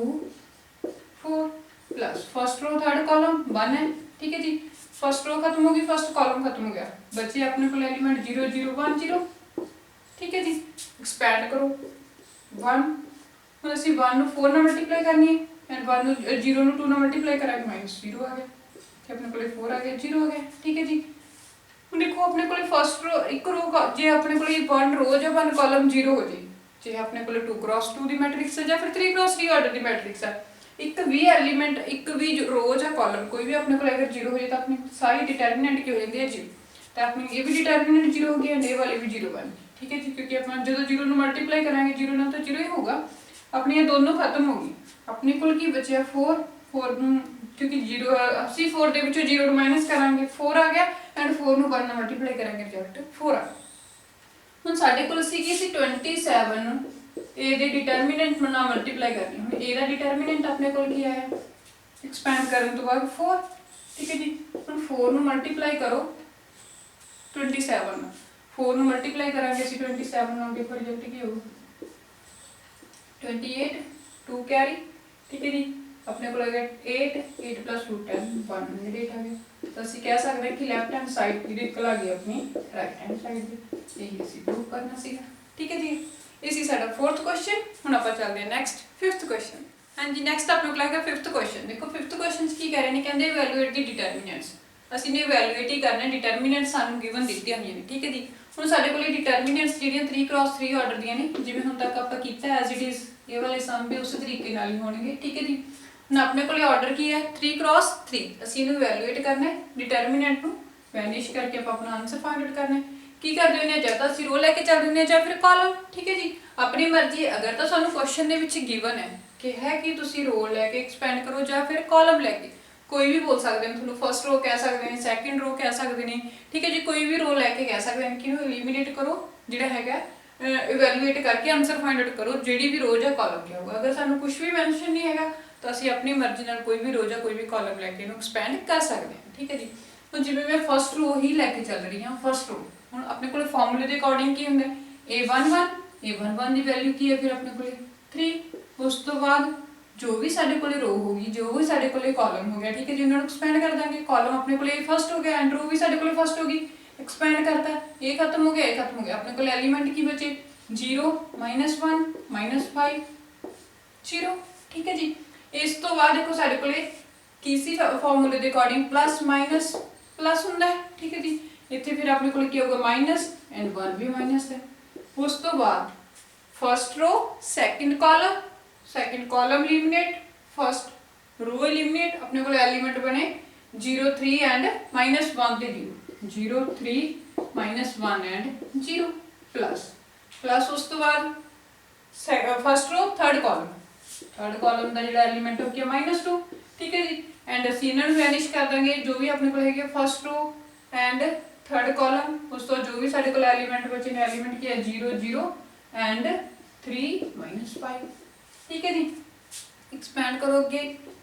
4 plus first row third column 1 है ठीक है जी। फर्स्ट रो खत्म होगी फर्स्ट कॉलम खत्म हो गया बचे अपने को एलिमेंट 0 0 1 0 ठीक है जी। एक्सपैंड करो 1 ਹੁਣ ਅਸੀਂ 1 ਨੂੰ 4 ਨਾਲ ਮਲਟੀਪਲਾਈ ਕਰਨੀ ਹੈ ਐਂਡ 1 ਨੂੰ 0 ਨੂੰ 2 ਨਾਲ ਮਲਟੀਪਲਾਈ ਕਰਾਂਗੇ ਮਾਈਨਸ 0 ਆ ਗਿਆ ਤੇ ਆਪਣੇ ਕੋਲੇ 4 ਆ ਗਿਆ 0 ਆ ਗਿਆ ਠੀਕ ਹੈ ਜੀ। ਹੁਣ ਦੇਖੋ ਆਪਣੇ ਕੋਲੇ ਫਸਟ ਰੋ ਇੱਕ ਰੋ ਜੇ ਆਪਣੇ ਕੋਲੇ 1 ਰੋ ਜਾਂ 1 ਕਾਲਮ 0 ਹੋ ਜੇ ਜੇ ਆਪਣੇ ਕੋਲੇ 2x2 ਦੀ ਮੈਟ੍ਰਿਕਸ ਹੈ ਜਾਂ ਫਿਰ 3x3 ਆਰਡਰ ਦੀ ਮੈਟ੍ਰਿਕਸ ਹੈ ਇੱਕ ਵੀ ਐਲੀਮੈਂਟ ਇੱਕ ਵੀ ਰੋ ਜਾਂ ਕਾਲਮ ਕੋਈ ਵੀ ਆਪਣੇ ਕੋਲ ਅਗਰ 0 ਹੋ ਜਾਏ ਤਾਂ ਆਪਣੀ ਸਾਰੀ ਡਿਟਰਮੀਨੈਂਟ ਕੀ ਹੋ ਜਾਂਦੀ ਹੈ 0 ਤਾਂ ਆਪਣੀ ਇਹ ਵੀ ਡਿਟਰਮੀਨੈਂਟ 0 ਹੋ ਗਈ ਐਂਡ ਇਹ ਵਾਲੀ ਵੀ 0 ਬਣ ਗਈ ਠੀਕ ਹੈ ਜੀ। ਕਿਉਂਕਿ ਆਪਾਂ ਜਦੋਂ 0 ਨੂੰ ਮਲਟੀਪਲਾਈ ਕਰਾਂਗੇ 0 ਨਾਲ ਤਾਂ 0 ਹੀ ਹੋਗਾ अपनी ये दोनों खत्म होगी अपने को की बचे 4 क्योंकि 0 ਅਸੀਂ 4 ਦੇ ਵਿੱਚੋਂ 0 ਨੂੰ ਮਾਈਨਸ ਕਰਾਂਗੇ 4 ਆ ਗਿਆ ਐਂਡ 4 ਨੂੰ 1 ਨਾਲ ਮਲਟੀਪਲਾਈ ਕਰਾਂਗੇ ਰਿਜ਼ਲਟ 4 ਆ। ਹੁਣ ਸਾਡੇ ਕੋਲ ਸੀ ਕੀ ਸੀ 27 a ਦੇ ਡਿਟਰਮੀਨੈਂਟ ਨਾਲ ਮਲਟੀਪਲਾਈ ਕਰਨੀ ਹੁਣ a ਦਾ ਡਿਟਰਮੀਨੈਂਟ ਆਪਣੇ ਕੋਲ ਕੀ ਆਇਆ ਐਕਸਪੈਂਡ ਕਰਨ ਤੋਂ ਬਾਅਦ 4 ਠੀਕ ਹੈ ਜੀ। ਹੁਣ 4 ਨੂੰ ਮਲਟੀਪਲਾਈ ਕਰੋ 27 ਨਾਲ 4 ਨੂੰ ਮਲਟੀਪਲਾਈ ਕਰਾਂਗੇ ਅਸੀਂ 27 ਨਾਲ ਦੇਖੋ ਰਿਜ਼ਲਟ ਕੀ ਹੋਊਗਾ 28 2 कैरी ठीक है जी अपने को 8 8 + 2 10 108 आ गया। तो ਅਸੀਂ ਕਹਿ ਸਕਦੇ ਹਾਂ ਕਿ ਲੈਫਟ ਹੈਂਡ ਸਾਈਡ ਦੀ ਇਕੁਅਲ ਆ ਗਈ ਆਪਣੀ ਰਾਈਟ ਹੈਂਡ ਸਾਈਡ ਦੀ। ਇਹ ਅਸੀਂ ਪ੍ਰੂਵ ਕਰਨਾ ਸੀਗਾ। ਠੀਕ ਹੈ ਜੀ, ਇਹ ਸੀ ਸਾਡਾ 4th ਕੁਐਸਚਨ। ਹੁਣ ਆਪਾਂ ਚੱਲਦੇ ਹਾਂ ਨੈਕਸਟ 5th ਕੁਐਸਚਨ। ਹਾਂਜੀ, ਨੈਕਸਟ ਆਪਣੇ ਕੋਲ ਹੈਗਾ 5th ਕੁਐਸਚਨ। ਦੇਖੋ 5th ਕੁਐਸਚਨ 'ਚ ਕੀ ਕਹਿ ਰਹੇ ਨੇ, ਕਹਿੰਦੇ ਇਵੈਲੂਏਟ ਦੀ ਡਿਟਰਮੀਨੈਂਟਸ। ਅਸੀਂ ਨੇ ਇਵੈਲੂਏਟ ਹੀ ਕਰਨਾ, ਡਿਟਰਮੀਨੈਂਟ ਸਾਨੂੰ ਗਿਵਨ ਦਿੱਤੀਆਂ ਹੋਈਆਂ ਨੇ। ਠੀਕ ਹੈ ਜੀ, ਹੁਣ ਸਾਡੇ ਕੋਲ ਡਿਟਰਮੀਨੈਂਟਸ ਜਿਹੜੀਆਂ 3x3 ਆਰਡਰ ਦੀਆਂ ਨੇ, ਜਿਵੇਂ ਹੁਣ ਤੱਕ ਆਪਾਂ ਕੀਤਾ ਐਜ਼ ਇਟ ਇਜ਼, ਇਹ ਵਾਲੇ ਸਮ ਵੀ ਉਸੇ ਤਰੀਕੇ ਨਾਲ ਹੀ ਹੋਣਗੇ। ਠੀਕ ਹੈ ਜੀ, ਹੁਣ ਆਪਣੇ ਕੋਲ ਆਰਡਰ ਕੀ ਹੈ 3x3। ਅਸੀਂ ਇਹਨੂੰ ਇਵੈਲੂਏਟ ਕਰਨਾ ਹੈ, ਡਿਟਰਮੀਨੈਂਟ ਨੂੰ ਵੈਨਿਸ਼ ਕਰਕੇ ਆਪਾਂ ਆਪਣਾ ਆਨਸਰ ਫਾਈਂਡ ਆਊਟ ਕਰਨਾ ਹੈ। ਕੀ ਕਰਦੇ ਹੁੰਦੇ ਆ, ਜਾਂ ਤਾਂ ਅਸੀਂ ਰੋ ਲੈ ਕੇ ਚੱਲ ਦਿੰਦੇ ਆ ਜਾਂ ਫਿਰ ਕਾਲਮ। ਠੀਕ ਹੈ ਜੀ, ਆਪਣੀ ਮਰਜ਼ੀ। ਅਗਰ ਤਾਂ ਸਾਨੂੰ ਕੁਐਸਚਨ ਦੇ ਵਿੱਚ ਗਿਵਨ ਹੈ ਕਿ ਹੈ ਕਿ ਤੁਸੀਂ ਰੋ ਲੈ ਕੇ ਐਕਸਪੈਂਡ ਕਰੋ ਜਾਂ ਫਿਰ ਕਾਲਮ ਲੈ ਕੇ, ਕੋਈ ਵੀ ਬੋਲ ਸਕਦੇ ਨੇ, ਤੁਹਾਨੂੰ ਫਸਟ ਰੋ ਕਹਿ ਸਕਦੇ ਨੇ, ਸੈਕਿੰਡ ਰੋ ਕਹਿ ਸਕਦੇ ਨੇ। ਠੀਕ ਹੈ ਜੀ, ਕੋਈ ਵੀ ਰੋ ਲੈ ਕੇ ਕਹਿ ਸਕਦੇ ਨੇ ਕਿ ਇਹਨੂੰ ਐਲੀਮੀਨੇਟ ਕਰੋ, ਜਿਹੜਾ ਹੈਗਾ ਇਵੈਲੂਏਟ ਕਰਕੇ ਆਨਸਰ ਫਾਈਂਡ ਆਊਟ ਕਰੋ, ਜਿਹੜੀ ਵੀ ਰੋ ਜਾਂ ਕਾਲਮ ਕਿਹਾ ਹੋਊਗਾ। ਅਗਰ ਸਾਨੂੰ ਕੁਝ ਵੀ ਮੈਂਸ਼ਨ ਨਹੀਂ ਹੈਗਾ ਤਾਂ ਅਸੀਂ ਆਪਣੀ ਮਰਜ਼ੀ ਨਾਲ ਕੋਈ ਵੀ ਰੋ ਜਾਂ ਕੋਈ ਵੀ ਕਾਲਮ ਲੈ ਕੇ ਇਹਨੂੰ ਐਕਸਪੈਂਡ ਕਰ ਸਕਦੇ ਹਾਂ। ਠੀਕ ਹੈ ਜੀ, ਹੁਣ ਜਿਵੇਂ ਮੈਂ ਫਸਟ ਰੋ ਹੀ ਲੈ ਕੇ ਚੱਲ ਰਹੀ ਹਾਂ, ਫਸਟ ਰੋ। ਹੁਣ ਆਪਣੇ ਕੋਲ ਫਾਰਮੂਲੇ ਦੇ ਅਕੋਰਡਿੰਗ ਕੀ ਹੁੰਦਾ, a11 ਦੀ ਵੈਲਿਊ ਕੀ ਹੈ, ਫਿਰ ਆਪਣੇ ਕੋਲ 3। ਉਸ ਤੋਂ ਬਾਅਦ ਜੋ ਵੀ ਸਾਡੇ ਕੋਲੇ ਰੋ ਹੋਗੀ, ਜੋ ਵੀ ਸਾਡੇ ਕੋਲੇ ਕਾਲਮ ਹੋ ਗਿਆ। ਠੀਕ ਹੈ ਜੀ, ਉਹਨਾਂ ਨੂੰ ਐਕਸਪੈਂਡ ਕਰ ਦਾਂਗੇ। ਕਾਲਮ ਆਪਣੇ ਕੋਲੇ ਫਸਟ ਹੋ ਗਿਆ ਐਂਡ ਰੋ ਵੀ ਸਾਡੇ ਕੋਲੇ ਫਸਟ ਹੋ ਗਈ, ਐਕਸਪੈਂਡ ਕਰਤਾ। ਇਹ ਖਤਮ ਹੋ ਗਿਆ, ਇਹ ਖਤਮ ਹੋ ਗਿਆ। ਆਪਣੇ ਕੋਲੇ ਐਲੀਮੈਂਟ ਕੀ ਬਚੇ 0 -1 -5 0। ਠੀਕ ਹੈ ਜੀ, ਇਸ ਤੋਂ ਬਾਅਦ ਦੇਖੋ ਸਾਡੇ ਕੋਲੇ ਕਿਸੇ ਫਾਰਮੂਲੇ ਦੇ ਅਕੋਰਡਿੰਗ ਪਲੱਸ ਮਾਈਨਸ ਪਲੱਸ ਹੁੰਦਾ ਹੈ। ਠੀਕ ਹੈ ਜੀ, ਇੱਥੇ ਫਿਰ ਆਪਣੇ ਕੋਲ ਕੀ ਹੋਊਗਾ ਮਾਈਨਸ ਐਂਡ 1 ਵੀ ਮਾਈਨਸ ਹੈ। ਉਸ ਤੋਂ ਬਾਅਦ ਫਸਟ ਰੋ ਸੈਕਿੰਡ ਕਾਲਮ ਐਲੀਮੀਨੇਟ, ਫਸਟ ਰੋ ਐਲੀਮੀਨੇਟ। ਆਪਣੇ ਕੋਲ ਐਲੀਮੈਂਟ ਬਣੇ 0 3 ਐਂਡ -1 ਤੇ 0 3 -1 ਐਂਡ 0 ਪਲੱਸ। ਉਸ ਤੋਂ ਬਾਅਦ ਫਸਟ ਰੋ ਥਰਡ ਕਾਲਮ ਦਾ ਜਿਹੜਾ ਐਲੀਮੈਂਟ ਹੋ ਗਿਆ -2। ਠੀਕ ਹੈ ਜੀ, ਐਂਡ ਅਸੀਂ ਇਹਨਾਂ ਨੂੰ ਵੈਨਿਸ਼ ਕਰ ਦਾਂਗੇ, ਜੋ ਵੀ ਆਪਣੇ ਕੋਲ ਹੈਗੇ ਫਸਟ ਰੋ ਐਂਡ ਥਰਡ ਕਾਲਮ। ਉਸ ਤੋਂ ਜੋ ਵੀ ਸਾਡੇ ਕੋਲ ਐਲੀਮੈਂਟ ਬਚੇ ਨੇ, ਐਲੀਮੈਂਟ ਕੀ ਹੈ 0 0 ਐਂਡ 3 -5। ਠੀਕ ਹੈ ਜੀ, ਐਕਸਪੈਂਡ ਕਰੋ ਅੱਗੇ,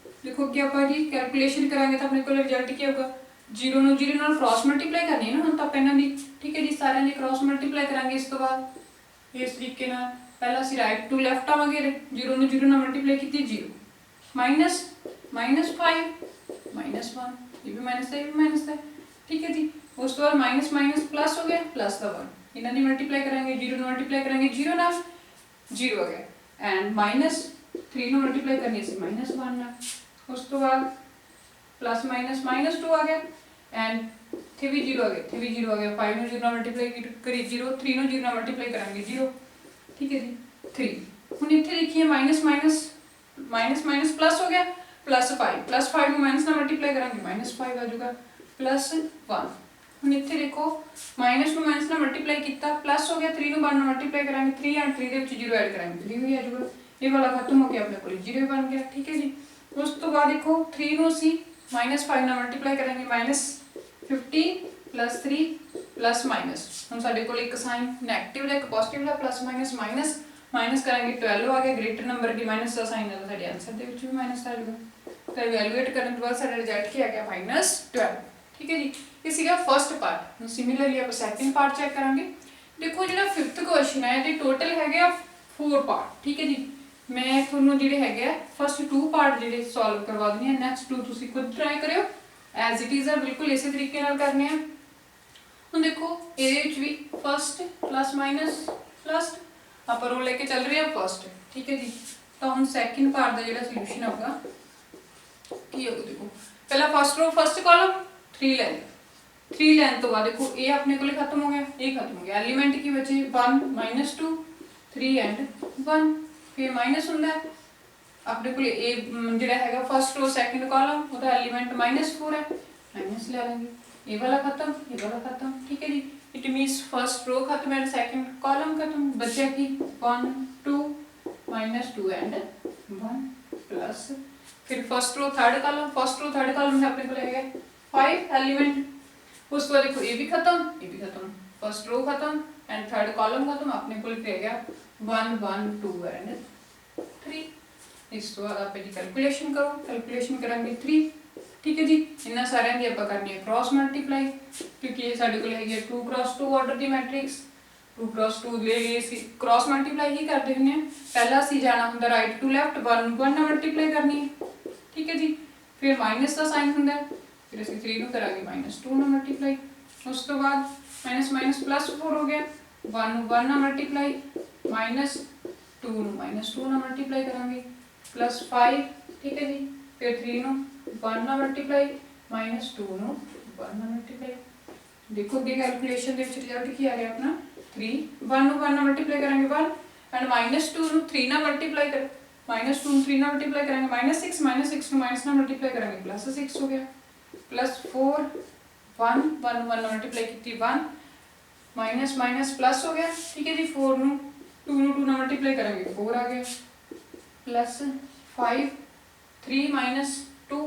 ਲਿਖੋਗੇ ਆਪਾਂ ਜੀ ਕੈਲਕੂਲੇਸ਼ਨ ਕਰਾਂਗੇ ਤਾਂ ਆਪਣੇ ਕੋਲ ਰਿਜ਼ਲਟ ਕੀ ਹੋਊਗਾ 0 ਨੂੰ 0 ਨਾਲ ਕ੍ਰਾਸ ਮਲਟੀਪਲਾਈ ਕਰਨੀ ਹੈ ਨਾ ਹੁਣ ਤਾਂ ਆਪਾਂ ਇਹਨਾਂ ਦੀ। ਠੀਕ ਹੈ ਜੀ, ਸਾਰਿਆਂ ਦੀ ਕ੍ਰਾਸ ਮਲਟੀਪਲਾਈ ਕਰਾਂਗੇ। ਇਸ ਤੋਂ ਬਾਅਦ ਇਸ ਤਰੀਕੇ ਨਾਲ ਪਹਿਲਾਂ ਅਸੀਂ ਰਾਈਟ ਟੂ ਲੈਫਟ ਆਵਾਂਗੇ, 0 ਨੂੰ 0 ਨਾਲ ਮਲਟੀਪਲਾਈ ਕੀਤੀ 0 -5 -1, ਇਹ ਵੀ ਮਾਈਨਸ ਹੈ, ਇਹ ਵੀ ਮਾਈਨਸ ਹੈ। ਠੀਕ ਹੈ ਜੀ, ਉਸ ਤੋਂ ਬਾਅਦ ਮਾਈਨਸ ਪਲੱਸ ਹੋ ਗਿਆ, ਪਲੱਸ ਦਾ 1। ਇਹਨਾਂ ਦੀ ਮਲਟੀਪਲਾਈ ਕਰਾਂਗੇ, 0 ਨੂੰ ਮਲਟੀਪਲਾਈ ਕਰਾਂਗੇ 0 ਨਾਲ 0 ਆ ਗਿਆ ਐਂਡ -3 ਨੂੰ ਮਲਟੀਪਲਾਈ ਕਰਨੀ ਸੀ -1 ਨਾਲ। ਉਸ ਤੋਂ ਬਾਅਦ ਪਲੱਸ -2 ਆ ਗਿਆ ਐਂਡ ਇੱਥੇ ਵੀ 0 ਆ ਗਿਆ, ਇੱਥੇ ਵੀ 0 ਆ ਗਿਆ। 5 ਨੂੰ 0 ਨਾਲ ਮਲਟੀਪਲਾਈ ਕਰੀ 0, 3 ਨੂੰ 0 ਨਾਲ ਮਲਟੀਪਲਾਈ ਕਰਾਂਗੇ 0। ਠੀਕ ਹੈ ਜੀ, 3। ਹੁਣ ਇੱਥੇ ਦੇਖੀਏ ਮਾਈਨਸ ਪਲੱਸ ਹੋ ਗਿਆ +5 ਨੂੰ ਮਾਈਨਸ ਨਾਲ ਮਲਟੀਪਲਾਈ ਕਰਾਂਗੇ -5 ਆ ਜਾਊਗਾ +1। ਹੁਣ ਇੱਥੇ ਦੇਖੋ ਮਾਈਨਸ ਨੂੰ ਮਾਈਨਸ ਨਾਲ ਮਲਟੀਪਲਾਈ ਕੀਤਾ, ਪਲੱਸ ਹੋ ਗਿਆ। 3 ਨੂੰ 1 ਨਾਲ ਮਲਟੀਪਲਾਈ ਕਰਾਂਗੇ 3 ਐਂਡ 3 ਦੇ ਵਿੱਚ 0 ਐਡ ਕਰਾਂਗੇ 3 ਵੀ ਆ ਜਾਊਗਾ। ਇਹ ਵਾਲਾ ਖਤਮ ਹੋ ਗਿਆ, ਆਪਣੇ ਕੋਲ 0 ਬਣ ਗਿਆ। ਠੀਕ ਹੈ ਜੀ, ਉਸ ਤੋਂ ਬਾਅਦ ਦੇਖੋ 3 ਨੂੰ ਅਸੀਂ -5 ਨਾਲ ਮਲਟੀਪਲਾਈ ਕਰਾਂਗੇ -15 + 3 +। ਹੁਣ ਸਾਡੇ ਕੋਲ ਇੱਕ ਸਾਈਨ ਨੈਗੇਟਿਵ ਦਾ ਇੱਕ ਪੋਜ਼ਿਟਿਵ ਦਾ, ਪਲੱਸ ਮਾਈਨਸ ਕਰਾਂਗੇ 12 ਆ ਗਿਆ। ਗ੍ਰੇਟਰ ਨੰਬਰ ਦੀ ਮਾਈਨਸ ਦਾ ਸਾਈਨ ਹੈ, ਸਾਡੇ ਆਨਸਰ ਦੇ ਵਿੱਚ ਵੀ ਮਾਈਨਸ ਆ ਜਾਊਗਾ। ਤਾਂ ਇਵੈਲੂਏਟ ਕਰਨ ਤੋਂ ਬਾਅਦ ਸਾਡਾ ਰਿਜ਼ਲਟ ਕੀ ਆ ਗਿਆ -12। ਠੀਕ ਹੈ ਜੀ, ਇਹ ਸੀਗਾ ਫਸਟ ਪਾਰਟ। ਹੁਣ ਸਿਮਿਲਰਲੀ ਆਪਾਂ ਸੈਕਿੰਡ ਪਾਰਟ ਚੈੱਕ ਕਰਾਂਗੇ। ਦੇਖੋ ਜਿਹੜਾ 5th ਕੁਐਸਚਨ ਹੈ ਇਹਦੇ ਟੋਟਲ ਹੈਗੇ ਆ 4 ਪਾਰਟ। ਠੀਕ ਹੈ ਜੀ, ਮੈਂ ਤੁਹਾਨੂੰ ਜਿਹੜੇ ਹੈਗੇ ਆ ਫਸਟ 2 ਪਾਰਟ ਜਿਹੜੇ ਸੋਲਵ ਕਰਵਾ ਦਿੰਦੀ ਹਾਂ, ਨੈਕਸਟ 2 ਤੁਸੀਂ ਖੁਦ ਟਰਾਈ ਕਰਿਓ ਐਜ਼ ਇਟ ਇਜ਼ ਆ, ਬਿਲਕੁਲ ਇਸੇ ਤਰੀਕੇ ਨਾਲ ਕਰਨੇ ਆ। ਹੁਣ ਦੇਖੋ ਇਹਦੇ ਵਿੱਚ ਵੀ ਫਸਟ ਪਲੱਸ ਆਪਾਂ ਰੋ ਲੈ ਕੇ ਚੱਲ ਰਹੇ ਆ ਫਸਟ। ਠੀਕ ਹੈ ਜੀ, ਤਾਂ ਹੁਣ ਸੈਕਿੰਡ ਪਾਰਟ ਦਾ ਜਿਹੜਾ ਸੋਲੂਸ਼ਨ ਹੋਊਗਾ ਕੀ ਹੋਊਗਾ, ਦੇਖੋ ਪਹਿਲਾਂ ਫਸਟ ਰੋ ਫਸਟ ਕਾਲਮ 3 ਲੈਣ ਤੋਂ ਬਾਅਦ ਦੇਖੋ ਇਹ ਆਪਣੇ ਕੋਲੇ ਖਤਮ ਹੋ ਗਿਆ, ਇਹ ਖਤਮ ਹੋ ਗਿਆ। ਐਲੀਮੈਂਟ ਕੀ ਬਚੇ 1 -2 3 ਐਂਡ 1। ਫਿਰ ਮਾਈਨਸ ਹੁੰਦਾ ਆਪਣੇ ਕੋਲੇ ਇਹ ਜਿਹੜਾ ਹੈਗਾ ਫਸਟ ਰੋ ਸੈਕਿੰਡ ਕਾਲਮ, ਉਹਦਾ ਐਲੀਮੈਂਟ -4 ਹੈ, ਮਾਈਨਸ ਲੈ ਲਾਂਗੇ। ਇਹ ਵਾਲਾ ਖਤਮ, ਇਹ ਵਾਲਾ ਖਤਮ। ਠੀਕ ਹੈ ਜੀ, ਇਟ ਮੀਨਸ ਫਸਟ ਰੋ ਖਤਮ ਐਂਡ ਸੈਕਿੰਡ ਕਾਲਮ ਖਤਮ। ਬਚਿਆ ਕੀ 1 2 -2 ਐਂਡ 1 ਪਲੱਸ। फिर फर्स्ट रो थर्ड कॉलम में अपने को लगेगा 5 एलिमेंट। उसके बाद देखो ये भी खत्म, फर्स्ट रो खत्म एंड थर्ड कॉलम खत्म। अपने को लगेगा 1 1 2 एंड 3। इस तो बाद आप जी कैलकुलेशन करो, कैलकुलेशन करेंगे 3। ठीक है जी, इन्ना सारे दी आप करनी है क्रॉस मल्टीप्लाई, क्योंकि ये साडे कोल है 2 cross 2 order the matrix. 2 cross 2 ले लिए क्रॉस मल्टीप्लाई ही करते हैं। पहला असी जाना होंगे राइट टू लैफ्ट, 1 1 मल्टीप्लाई करनी है ठीक है जी। फिर माइनस का साइन होंगे, फिर असं 3 ਨੂੰ ਕਰਾਂਗੇ -2 ਨਾਲ ਮਲਟੀਪਲਾਈ। ਉਸ ਤੋਂ ਬਾਅਦ माइनस माइनस +4 हो गया, 1 ਨੂੰ 1 ਨਾਲ ਮਲਟੀਪਲਾਈ, -2 ਨੂੰ -2 ਨਾਲ ਮਲਟੀਪਲਾਈ ਕਰਾਂਗੇ, +5 ठीक है जी। फिर 3 ਨੂੰ 1 ਨਾਲ ਮਲਟੀਪਲਾਈ, -2 ਨੂੰ 1 ਨਾਲ ਮਲਟੀਪਲਾਈ। देखो अगे कैलकुलेशन ਦੇ ਵਿੱਚ ਰਿਜ਼ਲਟ ਕੀ ਆ ਗਿਆ ਆਪਣਾ 3, 1 ਨੂੰ 1 ਨਾਲ ਮਲਟੀਪਲਾਈ ਕਰਾਂਗੇ 1 ਐਂਡ -2 ਨੂੰ 3 ਨਾਲ ਮਲਟੀਪਲਾਈ ਕਰ, -2 ਨੂੰ 3 ਨਾਲ ਮਲਟੀਪਲਾਈ ਕਰਾਂਗੇ -6 -6 ਨੂੰ ਮਾਈਨਸ ਨਾਲ ਮਲਟੀਪਲਾਈ ਕਰਾਂਗੇ +6 ਹੋ ਗਿਆ, +4 1 1 ਨੂੰ 1 ਨਾਲ ਮਲਟੀਪਲਾਈ ਕੀਤੀ 1 माइनस माइनस प्लस हो गया, ठीक है जी। 4 ਨੂੰ 2 ਨੂੰ 2 ਨਾਲ ਮਲਟੀਪਲਾਈ ਕਰਾਂਗੇ 4 ਆ ਗਿਆ, +5 3 -2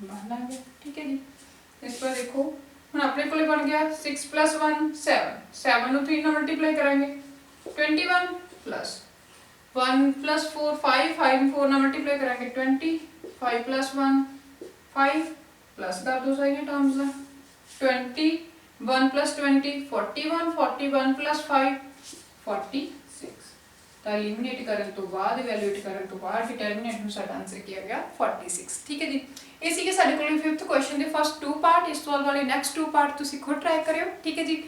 1 ਆ ਗਿਆ, ठीक है जी। इस पर देखो ਹੁਣ ਆਪਣੇ ਕੋਲੇ ਬਣ ਗਿਆ 6 + 1 7, 7 ਨੂੰ 3 ਨਾਲ ਮਲਟੀਪਲਾਈ ਕਰਾਂਗੇ 21 प्लस 1 + 4 5, 5 ਨੂੰ 4 ਨਾਲ ਮਲਟੀਪਲਾਈ ਕਰਾਂਗੇ 20, 5 + 1 5 प्लस कर दो सारे टर्म्स में 20 1 + 20 41 41 + 5 46 ਤਾਂ ਐਲੀਮੀਨੇਟ ਕਰਨ ਤੋਂ ਬਾਅਦ ਇਵੈਲੂਏਟ ਕਰਨ ਤੋਂ ਬਾਅਦ ਡਿਟਰਮੀਨੈਂਟ ਨੂੰ ਸਾਡਾ ਆਨਸਰ ਕੀ ਆ ਗਿਆ 46। ਠੀਕ ਹੈ ਜੀ, ਇਹ ਸੀਗੇ ਸਾਡੇ ਕੋਲ 5th ਕੁਐਸਚਨ ਦੇ ਫਸਟ 2 ਪਾਰਟ। ਇਸ ਤੋਂ ਬਾਅਦ ਵਾਲੇ ਨੈਕਸਟ 2 ਪਾਰਟ ਤੁਸੀਂ ਖੁਦ ਟਰਾਈ ਕਰਿਓ। ਠੀਕ ਹੈ ਜੀ,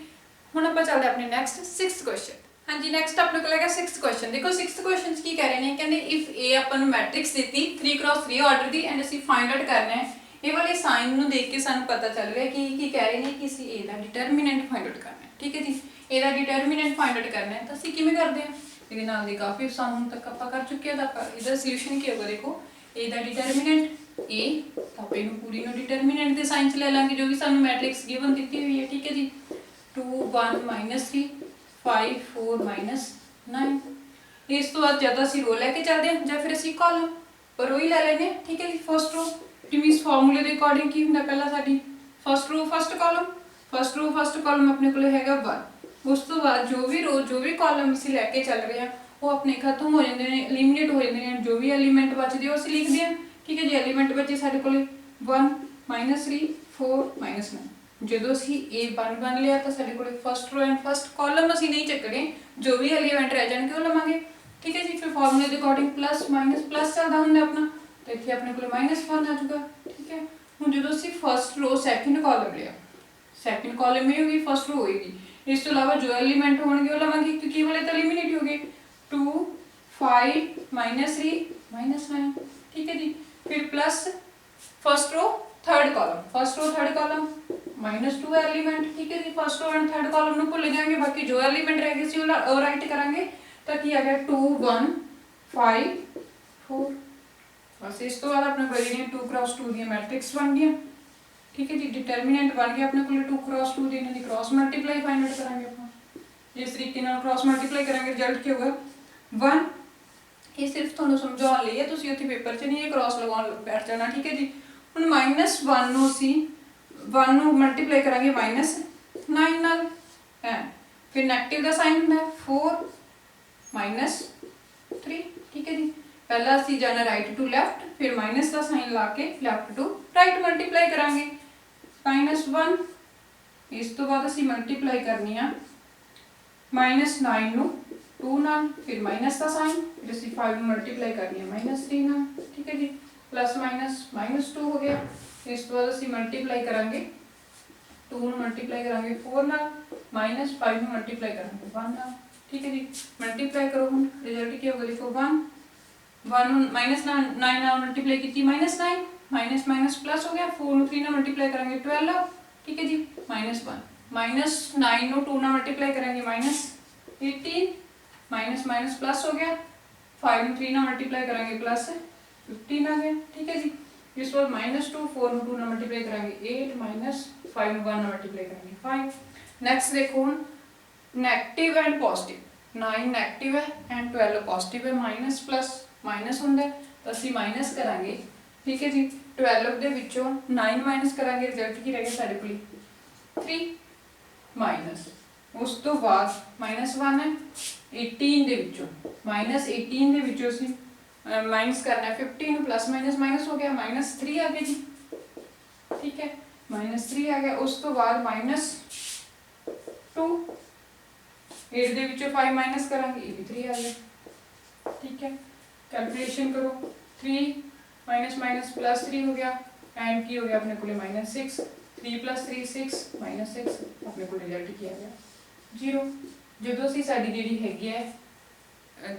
ਹੁਣ ਆਪਾਂ ਚੱਲਦੇ ਆਪਣੇ ਨੈਕਸਟ 6th ਕੁਐਸਚਨ। ਹਾਂਜੀ, ਨੈਕਸਟ ਆਪਣੇ ਕੋਲ ਹੈਗਾ 6th ਕੁਐਸਚਨ। ਦੇਖੋ 6th ਕੁਐਸਚਨ 'ਚ ਕੀ ਕਹਿ ਰਹੇ ਨੇ, ਕਹਿੰਦੇ ਇਫ A ਆਪਾਂ ਨੂੰ ਮੈਟ੍ਰਿਕਸ ਦਿੱਤੀ 3x3 ਆਰਡਰ ਦੀ ਐਂਡ ਅਸੀਂ ਫਾਈਂਡ ਆਊਟ ਕਰਨਾ ਹੈ। ਇਹ ਵਾਲੇ ਸਾਈਨ ਨੂੰ ਦੇਖ ਕੇ ਸਾਨੂੰ ਪਤਾ ਚੱਲ ਰਿਹਾ ਕਿ ਕੀ ਕਹਿ ਰਹੇ ਨੇ ਕਿ ਅਸੀਂ A ਦਾ ਡਿਟਰਮੀਨੈਂਟ ਫਾਈਂਡ ਆਊਟ ਕਰਨਾ ਹੈ। ਠੀਕ ਹੈ ਜੀ, A ਦਾ ਡਿਟਰਮੀਨੈਂਟ ਫਾਈਂਡ ਆਊਟ ਕਰਨਾ ਹੈ ਤਾਂ ਅਸੀਂ ਕਿਵੇਂ ਕਰਦੇ ਹਾਂ। ਇਹਦੇ ਨਾਲ ਦੀ ਕਾਫੀ ਸਮ ਹੁਣ ਤੱਕ ਆਪਾਂ ਕਰ ਚੁੱਕੇ ਹਾਂ। ਤਾਂ ਇਹਦਾ ਸੋਲੂਸ਼ਨ ਕੀ ਹੋਊਗਾ, ਦੇਖੋ A ਦਾ ਡਿਟਰਮੀਨੈਂਟ A ਤਾਂ ਆਪਾਂ ਇਹਨੂੰ ਪੂਰੀ ਨੂੰ ਡਿਟਰਮੀਨੈਂਟ ਦੇ ਸਾਈਨ 'ਚ ਲੈ ਲਾਂਗੇ ਜੋ ਵੀ ਸਾਨੂੰ ਮੈਟ੍ਰਿਕਸ ਗਿਵਨ ਦਿੱਤੀ ਹੋਈ ਹੈ। ਠੀਕ ਹੈ ਜੀ, 2 1 -3 5 4 -9। ਇਸ ਤੋਂ ਬਾਅਦ ਜਦ ਅਸੀਂ ਰੋ ਲੈ ਕੇ ਚੱਲਦੇ ਹਾਂ ਜਾਂ ਫਿਰ ਅਸੀਂ ਕਾਲਮ ਪਰ ਰੋ ਹੀ ਲੈ ਲੈਂਦੇ ਹਾਂ। ਠੀਕ ਹੈ ਜੀ, ਫਸਟ ਰੋ ਮੀਨਸ ਫਾਰਮੂਲੇ ਦੇ ਅਕੋਰਡਿੰਗ ਕੀ ਹੁੰਦਾ, ਪਹਿਲਾਂ ਸਾਡੀ ਫਸਟ ਰੋ ਫਸਟ ਕਾਲਮ ਆਪਣੇ ਕੋਲ ਹੈਗਾ 1। ਉਸ ਤੋਂ ਬਾਅਦ ਜੋ ਵੀ ਕਾਲਮ ਅਸੀਂ ਲੈ ਕੇ ਚੱਲ ਰਹੇ ਹਾਂ ਉਹ ਆਪਣੇ ਖਤਮ ਹੋ ਜਾਂਦੇ ਨੇ, ਐਲੀਮੀਨੇਟ ਹੋ ਜਾਂਦੇ ਨੇ। ਜੋ ਵੀ ਐਲੀਮੈਂਟ ਬਚਦੇ ਉਹ ਅਸੀਂ ਲਿਖਦੇ ਹਾਂ। ਠੀਕ ਹੈ ਜੀ, ਐਲੀਮੈਂਟ ਬਚੇ ਸਾਡੇ ਕੋਲ 1 -3 4 -9। ਜਦੋਂ ਅਸੀਂ A1 ਬਣ ਲਿਆ ਤਾਂ ਸਾਡੇ ਕੋਲ ਫਸਟ ਰੋ ਐਂਡ ਫਸਟ ਕਾਲਮ ਅਸੀਂ ਨਹੀਂ ਚੱਕਣੇ, ਜੋ ਵੀ ਐਲੀਮੈਂਟ ਰਹਿ ਜਾਣਗੇ ਉਹ ਲਵਾਂਗੇ। ਠੀਕ ਹੈ ਜੀ, ਫਿਰ ਫਾਰਮੂਲੇ ਦੇ ਅਕੋਰਡਿੰਗ ਪਲੱਸ ਮਾਈਨਸ ਪਲੱਸ ਚੱਲਦਾ ਹੁੰਦਾ ਆਪਣਾ, ਤਾਂ ਇੱਥੇ ਆਪਣੇ ਕੋਲ -1 ਆ ਜਾਊਗਾ। ਠੀਕ ਹੈ, ਹੁਣ ਜਦੋਂ ਅਸੀਂ ਫਸਟ ਰੋ ਸੈਕਿੰਡ ਕਾਲਮ ਲਿਆ, ਸੈਕਿੰਡ ਕਾਲਮ ਇਹ ਹੋਗੀ, ਫਸਟ ਰੋ ਹੋਏਗੀ। ਇਸ ਤੋਂ ਇਲਾਵਾ ਜੋ ਐਲੀਮੈਂਟ ਹੋਣਗੇ ਉਹ ਲਵਾਂਗੇ ਕਿਉਂਕਿ ਇਹ ਵਾਲੇ ਤਾਂ ਐਲੀਮੀਨੇਟ ਹੋ ਗਏ। 2 5 -3 -9। ਠੀਕ ਹੈ ਜੀ, ਫਿਰ plus first row third column, first row third column -2 element. ठीक है जी, first row and third column ਨੂੰ ਭੁੱਲ ਜਾਾਂਗੇ, ਬਾਕੀ ਜੋ ਐਲੀਮੈਂਟ ਰਹਿ ਗਏ ਸੀ ਉਹ ਰਾਈਟ ਕਰਾਂਗੇ। ਤਾਂ ਕੀ ਆ ਗਿਆ 2 1 5 4। ਬਸ ਇਸ ਤੋਂ ਬਾਅਦ ਆਪਣੇ ਕੋਲ ਜਿਹੜੀਆਂ 2x2 ਦੀਆਂ ਮੈਟ੍ਰਿਕਸ ਬਣ ਗਈਆਂ। ਠੀਕ ਹੈ ਜੀ, ਡਿਟਰਮੀਨੈਂਟ ਬਣ ਗਿਆ ਆਪਣੇ ਕੋਲ 2x2 ਦੀ। ਇਹਨਾਂ ਦੀ ਕ੍ਰਾਸ ਮਲਟੀਪਲਾਈ ਫਾਈਂਡ ਆਊਟ ਕਰਾਂਗੇ ਆਪਾਂ। ਇਸ ਤਰੀਕੇ ਨਾਲ ਕ੍ਰਾਸ ਮਲਟੀਪਲਾਈ ਕਰਾਂਗੇ, ਰਿਜ਼ਲਟ ਕੀ ਹੋਗਾ 1। ਇਹ ਸਿਰਫ ਤੁਹਾਨੂੰ ਸਮਝਾਉਣ ਲਈ ਹੈ, ਤੁਸੀਂ ਉੱਥੇ ਪੇਪਰ 'ਚ ਨਹੀਂ ਇਹ ਕ੍ਰਾਸ ਲਗਾਉਣ ਬੈਠ ਜਾਣਾ। ਠੀਕ ਹੈ ਜੀ, ਹੁਣ -1 ਨੂੰ ਅਸੀਂ 1 ਨੂੰ ਮਲਟੀਪਲਾਈ ਕਰਾਂਗੇ -9 ਨਾਲ ਹੈ, ਫਿਰ ਨੈਗੇਟਿਵ ਦਾ ਸਾਈਨ ਹੁੰਦਾ 4 -3। ਠੀਕ ਹੈ ਜੀ, ਪਹਿਲਾਂ ਅਸੀਂ ਜਾਣਾ ਰਾਈਟ ਟੂ ਲੈਫਟ, ਫਿਰ ਮਾਈਨਸ ਦਾ ਸਾਈਨ ਲਾ ਕੇ ਲੈਫਟ ਟੂ ਰਾਈਟ ਮਲਟੀਪਲਾਈ ਕਰਾਂਗੇ -1। ਇਸ ਤੋਂ ਬਾਅਦ ਅਸੀਂ ਮਲਟੀਪਲਾਈ ਕਰਨੀ ਆ -9 ਨੂੰ 2 ਨਾਲ, ਫਿਰ ਮਾਈਨਸ ਦਾ ਸਾਈਨ, ਫਿਰ ਅਸੀਂ 5 ਨੂੰ ਮਲਟੀਪਲਾਈ ਕਰਨੀ ਆ -3 ਨਾਲ। ਠੀਕ ਹੈ ਜੀ, प्लस माइनस -2 हो गया। इस तो बाद ਅਸੀਂ ਮਲਟੀਪਲਾਈ ਕਰਾਂਗੇ 2 ਨੂੰ ਮਲਟੀਪਲਾਈ ਕਰਾਂਗੇ 4 ਨਾਲ, -5 ਨੂੰ ਮਲਟੀਪਲਾਈ ਕਰਾਂਗੇ 1 ਨਾਲ। ਠੀਕ ਹੈ ਜੀ, ਮਲਟੀਪਲਾਈ ਕਰੋ, ਹੁਣ ਰਿਜ਼ਲਟ ਕੀ ਹੋਗਾ, ਦੇਖੋ 1 ਨੂੰ -9 ਨਾਲ ਮਲਟੀਪਲਾਈ ਕੀਤੀ -9 ਮਾਈਨਸ ਪਲੱਸ ਹੋ ਗਿਆ। 4 ਨੂੰ 3 ਨਾਲ ਮਲਟੀਪਲਾਈ ਕਰਾਂਗੇ 12। ਠੀਕ ਹੈ ਜੀ, -1 -9 ਨੂੰ 2 ਨਾਲ ਮਲਟੀਪਲਾਈ ਕਰਾਂਗੇ -18 ਮਾਈਨਸ ਪਲੱਸ ਹੋ ਗਿਆ। 5 ਨੂੰ 3 ਨਾਲ ਮਲਟੀਪਲਾਈ ਕਰਾਂਗੇ +15 आ गया। ठीक है जी, इस बार -2 4 ਨੂੰ 2 ਨਾਲ ਮਲਟੀਪਲਾਈ ਕਰਾਂਗੇ 8 -5 ਨੂੰ 1 ਨਾਲ ਮਲਟੀਪਲਾਈ ਕਰਾਂਗੇ 5। ਨੈਕਸਟ ਦੇਖੋ ਹੁਣ ਨੈਗੇਟਿਵ ਐਂਡ ਪੋਜ਼ਿਟਿਵ। 9 ਨੈਗੇਟਿਵ ਹੈ ਐਂਡ 12 ਪੋਜ਼ਿਟਿਵ ਹੈ। ਮਾਈਨਸ ਪਲੱਸ ਮਾਈਨਸ ਹੁੰਦਾ ਤਾਂ ਅਸੀਂ ਮਾਈਨਸ ਕਰਾਂਗੇ। ਠੀਕ ਹੈ ਜੀ, 12 ਦੇ ਵਿੱਚੋਂ 9 ਮਾਈਨਸ ਕਰਾਂਗੇ, ਰਿਜ਼ਲਟ ਕੀ ਰਹਿ ਗਿਆ ਸਾਡੇ ਕੋਲ 3 ਮਾਈਨਸ। ਉਸ ਤੋਂ ਬਾਅਦ -1 ਹੈ 18 ਦੇ ਵਿੱਚੋਂ, -18 ਦੇ ਵਿੱਚੋਂ ਅਸੀਂ माइनस करना है 15 प्लस माइनस हो गया -3 आ गया जी। ठीक है, -3 आ गया। उस तो बाद -2 8 ਦੇ ਵਿੱਚੋਂ 5 माइनस करांगे, ये भी 3 आ गया। ठीक है, कैलकुलेशन करो 3 माइनस माइनस प्लस 3 हो गया एंड की हो गया अपने को -6 3 + 3 6 -6 अपने को रिजल्ट की आ गया 0 ਜਦੋਂ ਅਸੀਂ ਸਾਡੀ ਜਿਹੜੀ ਹੈਗੀ ਹੈ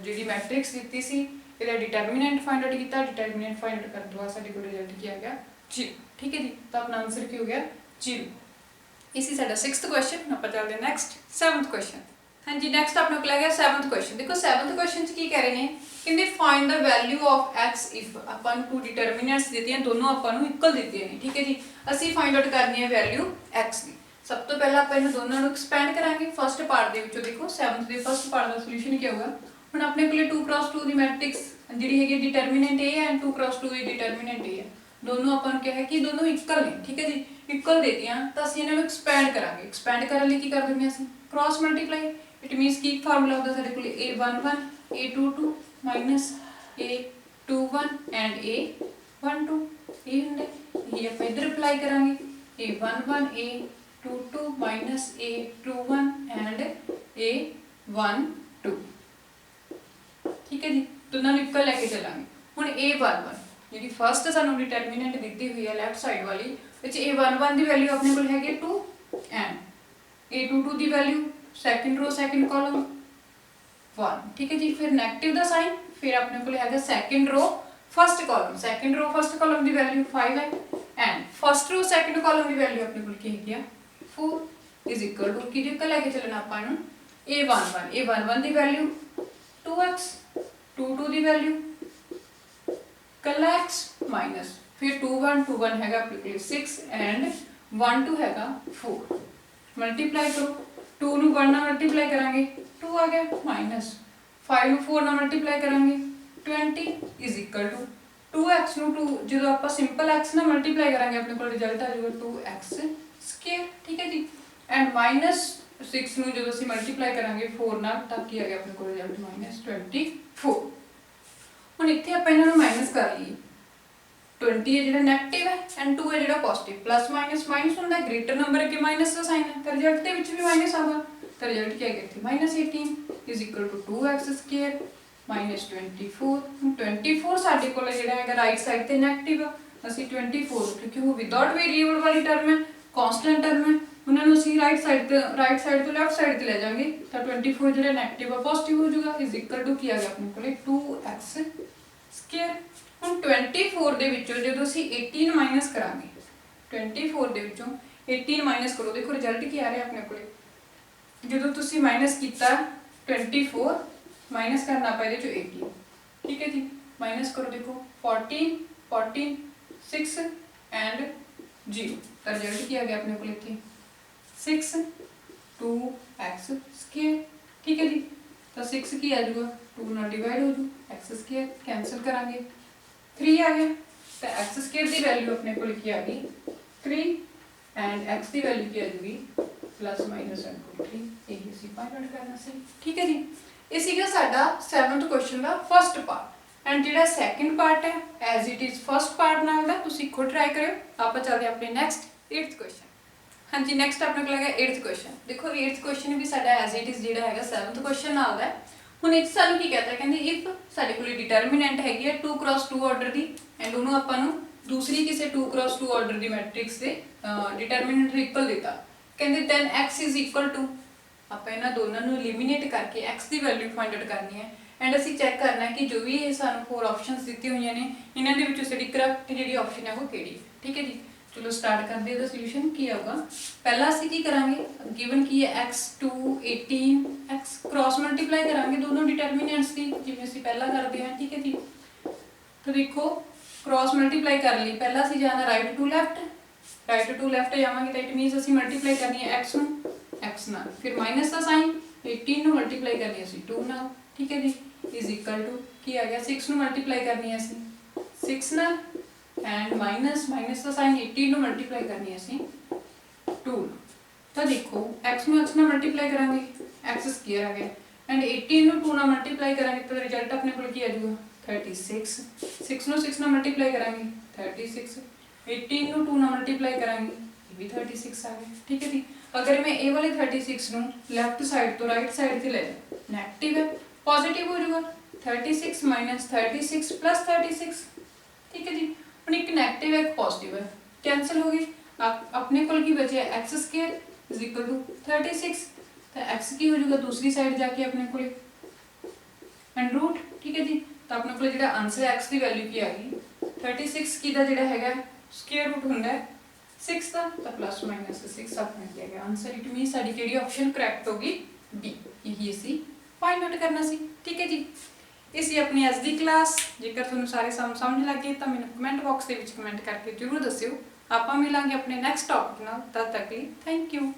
ਜਿਹੜੀ ਮੈਟ੍ਰਿਕਸ ਦਿੱਤੀ ਸੀ ਇਹਦਾ ਡਿਟਰਮੀਨੈਂਟ ਫਾइंड आउट ਕੀਤਾ ਡਿਟਰਮੀਨੈਂਟ ਫਾइंड आउट ਕਰਨ ਤੋਂ ਬਾਅਦ ਸਾਡੇ ਕੋਲ ਰਿਜ਼ਲਟ ਕੀ ਆ ਗਿਆ 0 ਠੀਕ ਹੈ ਜੀ ਤਾਂ ਆਪਣਾ ਆਨਸਰ ਕੀ ਹੋ ਗਿਆ 0 इसी साडा 6th क्वेश्चन ਆਪਾਂ ਚੱਲਦੇ ਹਾਂ ਨੈਕਸਟ 7th क्वेश्चन हाँ जी नैक्सट अपने को गया 7th क्वेश्चन देखो 7th क्वेश्चन च की कह रहे हैं कहते find the value of x if अपन टू डिटरमिनेंट्स देती हैं दोनों अपन इक्वल देती हैं ठीक है जी ਅਸੀਂ फाइंड आउट करनी है वैल्यू x ਦੀ सब तो पहला ਆਪਾਂ ਇਹਨਾਂ ਦੋਨਾਂ ਨੂੰ ਐਕਸਪੈਂਡ ਕਰਾਂਗੇ ਫਸਟ ਪਾਰਟ ਦੇ ਵਿੱਚੋਂ ਦੇਖੋ 7th ਦੇ ਫਸਟ ਪਾਰਟ ਦਾ ਸੋਲੂਸ਼ਨ ਕੀ ਹੋਊਗਾ ਹੁਣ ਆਪਣੇ ਕੋਲੇ 2x2 ਦੀ ਮੈਟ੍ਰਿਕਸ ਜਿਹੜੀ ਹੈਗੀ ਡਿਟਰਮੀਨੈਂਟ a and 2x2 the ਡਿਟਰਮੀਨੈਂਟ a ਹੈ दोनों अपन क्या है कि दोनों इक्वल हैं ठीक है जी इक्वल देती हैं तो ਅਸੀਂ ਇਹਨਾਂ ਨੂੰ ਐਕਸਪੈਂਡ ਕਰਾਂਗੇ ਐਕਸਪੈਂਡ ਕਰਨ ਲਈ ਕੀ ਕਰ ਦਿੰਦੇ ਅਸੀਂ ਕ੍ਰਾਸ ਮਲਟੀਪਲਾਈ इट मीन्स की फार्मूला होता सारे को a11 a22 minus a21 and a12 ये होंगे ये आप इधर अप्लाई करांगे a11 a22 minus a21 and a12 ठीक है जी दोनों इक्वल लेके चलांगे हुन a11 ਜਿਹੜੀ ਫਸਟ ਸਾਨੂੰ ਡਿਟਰਮੀਨੈਂਟ ਦਿੱਤੀ ਹੋਈ ਹੈ ਲੈਫਟ ਸਾਈਡ ਵਾਲੀ ਵਿੱਚ a11 ਦੀ ਵੈਲਿਊ ਆਪਣੇ ਕੋਲ ਹੈਗੀ 2 and a22 ਦੀ value second row second column 1 ठीक है जी फिर नेगेटिव दा साइन फिर अपने को हैगा सेकंड रो फर्स्ट कॉलम दी वैल्यू 5 है and first row second column दी वैल्यू अपने को की है 4 इज इक्वल टू की जेकर लेके चलना अपन a11 दी वैल्यू 2x 22 दी वैल्यू कला x माइनस फिर 21 हैगा अपने को 6 एंड 12 हैगा 4 मल्टीप्लाई करो 2 ਨੂੰ 1 ਨਾਲ ਮਲਟੀਪਲਾਈ ਕਰਾਂਗੇ 2 ਆ ਗਿਆ ਮਾਈਨਸ 5 ਨੂੰ 4 ਨਾਲ ਮਲਟੀਪਲਾਈ ਕਰਾਂਗੇ 20 ਇਜ਼ ਇਕੁਅਲ ਟੂ 2x ਨੂੰ 2 ਜਦੋਂ ਆਪਾਂ ਸਿੰਪਲ x ਨਾਲ ਮਲਟੀਪਲਾਈ ਕਰਾਂਗੇ ਆਪਣੇ ਕੋਲ ਰਿਜ਼ਲਟ ਆ ਜਾਊਗਾ 2x ਸਕੁਅਰ ਠੀਕ ਹੈ ਜੀ ਐਂਡ ਮਾਈਨਸ 6 ਨੂੰ ਜਦੋਂ ਅਸੀਂ ਮਲਟੀਪਲਾਈ ਕਰਾਂਗੇ 4 ਨਾਲ ਤਾਂ ਕੀ ਆ ਗਿਆ ਆਪਣੇ ਕੋਲ ਰਿਜ਼ਲਟ -24 ਹੁਣ ਇੱਥੇ ਆਪਾਂ ਇਹਨਾਂ ਨੂੰ ਮਾਈਨਸ ਕਰ ਲਈਏ 20 है जो नेगेटिव है एंड 2 है जो पॉजिटिव प्लस माइनस माइनस होता है ग्रेटर नंबर के माइनस का साइन है तो रिजल्ट के भी माइनस आगा तो रिजल्ट क्या गया थे -18 is equal to 2x square -24 24 साडे कोल जेड़ा है राइट साइड ते नेगेटिव ਅਸੀਂ 24 क्योंकि वो विदाउट वेरिएबल वाली टर्म है कांस्टेंट टर्म है ਉਹਨਾਂ ਨੂੰ ਅਸੀਂ राइट साइड तो लेफ्ट साइड ਤੇ ਲੈ ਜਾਾਂਗੇ ਤਾਂ 24 ਜਿਹੜਾ 네ਗੇਟਿਵ ਆ ਪੋਜ਼ਿਟਿਵ ਹੋ ਜਾਊਗਾ ਇਜ਼ ਇਕੁਅਲ ਟੂ ਕੀ ਆ ਗਿਆ ਆਪਣੇ ਕੋਲੇ 2x ਸਕੁਅਰ ਹੁਣ 24 ਦੇ ਵਿੱਚੋਂ ਜਦੋਂ ਅਸੀਂ 18 ਮਾਈਨਸ ਕਰਾਂਗੇ 24 ਦੇ ਵਿੱਚੋਂ 18 ਮਾਈਨਸ ਕਰੋ ਦੇਖੋ ਰਿਜ਼ਲਟ ਕੀ ਆ ਰਿਹਾ ਆਪਣੇ ਕੋਲੇ ਜਦੋਂ ਤੁਸੀਂ ਮਾਈਨਸ ਕੀਤਾ 24 ਮਾਈਨਸ ਕਰਨਾ ਪਏ ਇਹਦੇ ਚੋਂ 18 ਠੀਕ ਹੈ ਜੀ ਮਾਈਨਸ ਕਰੋ ਦੇਖੋ 14 6 ਐਂਡ 0 ਤਾਂ ਰਿਜ਼ਲਟ ਕੀ ਆ ਗਿਆ ਆਪਣੇ ਕੋਲ ਇੱਥੇ 6 2x ਸਕੁਅਰ ਠੀਕ ਹੈ ਜੀ ਤਾਂ 6 ਕੀ ਆ ਜਾਊਗਾ 2 ਨਾਲ ਡਿਵਾਈਡ ਹੋ ਜੂ x ਸਕੁਅਰ ਕੈਂਸਲ ਕਰਾਂਗੇ 3 आ गया तो x स्क्वायर की वैल्यू अपने को लिखी आ गई 3 एंड x की वैल्यू की आ जाएगी +-3 यही सी फाइंड आउट करना सी ठीक है जी ये सीगा साडा 7th क्वेश्चन का फर्स्ट पार्ट एंड जेड़ा सेकंड पार्ट है as it is first part नाल दा तुसी खुद ट्राई करियो आप चलते अपने नेक्स्ट 8th क्वेश्चन हाँ जी नेक्स्ट अपने को लगा 8th क्वेश्चन देखो 8th क्वेश्चन भी साडा एज इट इज जेड़ा हैगा 7th क्वेश्चन नाल दा ਹੁਣ ਇਹ ਸਾਨੂੰ ਕੀ ਕਹਤਾ ਕਹਿੰਦੇ ਇਫ ਸਾਡੇ ਕੋਲ ਡਿਟਰਮੀਨੈਂਟ ਹੈਗੀ ਹੈ 2x2 ਆਰਡਰ ਦੀ ਐਂਡ ਉਹਨੂੰ ਆਪਾਂ ਨੂੰ ਦੂਸਰੀ ਕਿਸੇ 2x2 ਆਰਡਰ ਦੀ ਮੈਟ੍ਰਿਕਸ ਦੇ ਡਿਟਰਮੀਨੈਂਟ ਇਕੁਅਲ ਦਿੱਤਾ ਕਹਿੰਦੇ then x is equal to ਆਪਾਂ ਇਹਨਾਂ ਦੋਨਾਂ ਨੂੰ ਐਲੀਮੀਨੇਟ ਕਰਕੇ x ਦੀ ਵੈਲਿਊ ਫਾਈਂਡ ਆਊਟ ਕਰਨੀ ਹੈ ਐਂਡ ਅਸੀਂ ਚੈੱਕ ਕਰਨਾ ਹੈ ਕਿ ਜੋ ਵੀ ਇਹ ਸਾਨੂੰ 4 ਆਪਸ਼ਨਸ ਦਿੱਤੀਆਂ ਹੋਈਆਂ ਨੇ ਇਹਨਾਂ ਦੇ ਵਿੱਚੋਂ ਸਾਡੀ ਕਰੈਕਟ ਜਿਹੜੀ ਆਪਸ਼ਨ ਹੈ ਉਹ ਕਿਹੜੀ ਹੈ ਠੀਕ ਹੈ ਜੀ चलो स्टार्ट करते हैं सोल्यूशन की होगा पहला ਅਸੀਂ ਕੀ ਕਰਾਂਗੇ गिवन की है x2 18 x क्रॉस मल्टीप्लाई करांगे दोनों डिटरमिनेंट्स की जिवें ਅਸੀਂ ਪਹਿਲਾਂ ਕਰਦੇ ਹਾਂ ठीक है जी तो देखो क्रॉस मल्टीप्लाई कर ली पहला ਅਸੀਂ ਜਾਣਾ राइट टू लेफ्ट जावांगे तो इट मींस ਅਸੀਂ मल्टीप्लाई करनी है x ਨੂੰ x ਨਾਲ फिर माइनस ਦਾ साइन 18 ਨੂੰ मल्टीप्लाई करनी है ਅਸੀਂ 2 ਨਾਲ ठीक है जी इज इक्वल टू ਕੀ ਆ ਗਿਆ 6 ਨੂੰ मल्टीप्लाई करनी है ਅਸੀਂ 6 ਨਾਲ एंड माइनस का साइन 18 ਨੂੰ मल्टीप्लाई करनी है ਅਸੀਂ 2 तो देखो x ਨੂੰ x ਨਾਲ मल्टीप्लाई करांगे x स्क्वायर आ गया एंड 18 ਨੂੰ 2 ਨਾਲ मल्टीप्लाई करांगे तो रिजल्ट अपने को ਕੀ ਆ ਜਾਊਗਾ 36 6 ਨੂੰ 6 ਨਾਲ मल्टीप्लाई करांगे 36 18 ਨੂੰ 2 ਨਾਲ मल्टीप्लाई करांगे ये भी 36 आ गया ठीक है जी अगर मैं ए वाले 36 ਨੂੰ लेफ्ट साइड तो राइट साइड ਤੇ ਲੈ नेगेटिव है पॉजिटिव हो जाएगा 36 - 36 + 36 ठीक है जी। ਹੁਣ ਇੱਕ ਨੈਗੇਟਿਵ ਹੈ, ਇੱਕ ਪੋਜ਼ਿਟਿਵ ਹੈ, ਕੈਂਸਲ ਹੋ ਗਈ। ਆਪਣੇ ਕੋਲ ਕੀ ਬਚਿਆ x square is equal to 36, ਤਾਂ x ਕੀ ਹੋ ਜਾਊਗਾ ਦੂਸਰੀ ਸਾਈਡ ਜਾ ਕੇ ਆਪਣੇ ਕੋਲੇ ਅੰਡਰ ਰੂਟ। ਠੀਕ ਹੈ ਜੀ, ਤਾਂ ਆਪਣੇ ਕੋਲ ਜਿਹੜਾ ਆਨਸਰ ਹੈ x ਦੀ ਵੈਲਿਊ ਕੀ ਆ ਗਈ 36 ਕਿਹਦਾ ਜਿਹੜਾ ਹੈਗਾ ਸਕੁਅਰ ਰੂਟ ਹੁੰਦਾ ਹੈ 6 ਦਾ, ਤਾਂ ਪਲੱਸ ਮਾਈਨਸ 6 ਆਪਣੇ ਕੀ ਆ ਗਿਆ ਆਨਸਰ। ਇਟ ਮੀਨਸ ਸਾਡੀ ਕਿਹੜੀ ਆਪਸ਼ਨ ਕਰੈਕਟ ਹੋਗੀ B, ਇਹੀ ਅਸੀਂ ਫਾਈਂਡ ਆਊਟ ਕਰਨਾ ਸੀ। ਠੀਕ ਹੈ ਜੀ, ਇਹ ਸੀ ਆਪਣੀ ਅੱਜ ਦੀ ਕਲਾਸ। ਜੇਕਰ ਤੁਹਾਨੂੰ ਸਾਰੇ ਸਮਝ ਲੱਗ ਗਏ ਤਾਂ ਮੈਨੂੰ ਕਮੈਂਟ ਬਾਕਸ ਦੇ ਵਿੱਚ ਕਮੈਂਟ ਕਰਕੇ ਜ਼ਰੂਰ ਦੱਸਿਓ। ਆਪਾਂ ਮਿਲਾਂਗੇ ਆਪਣੇ ਨੈਕਸਟ ਟੌਪਿਕ ਨਾਲ, ਤਦ ਤੱਕ ਲਈ ਥੈਂਕ ਯੂ।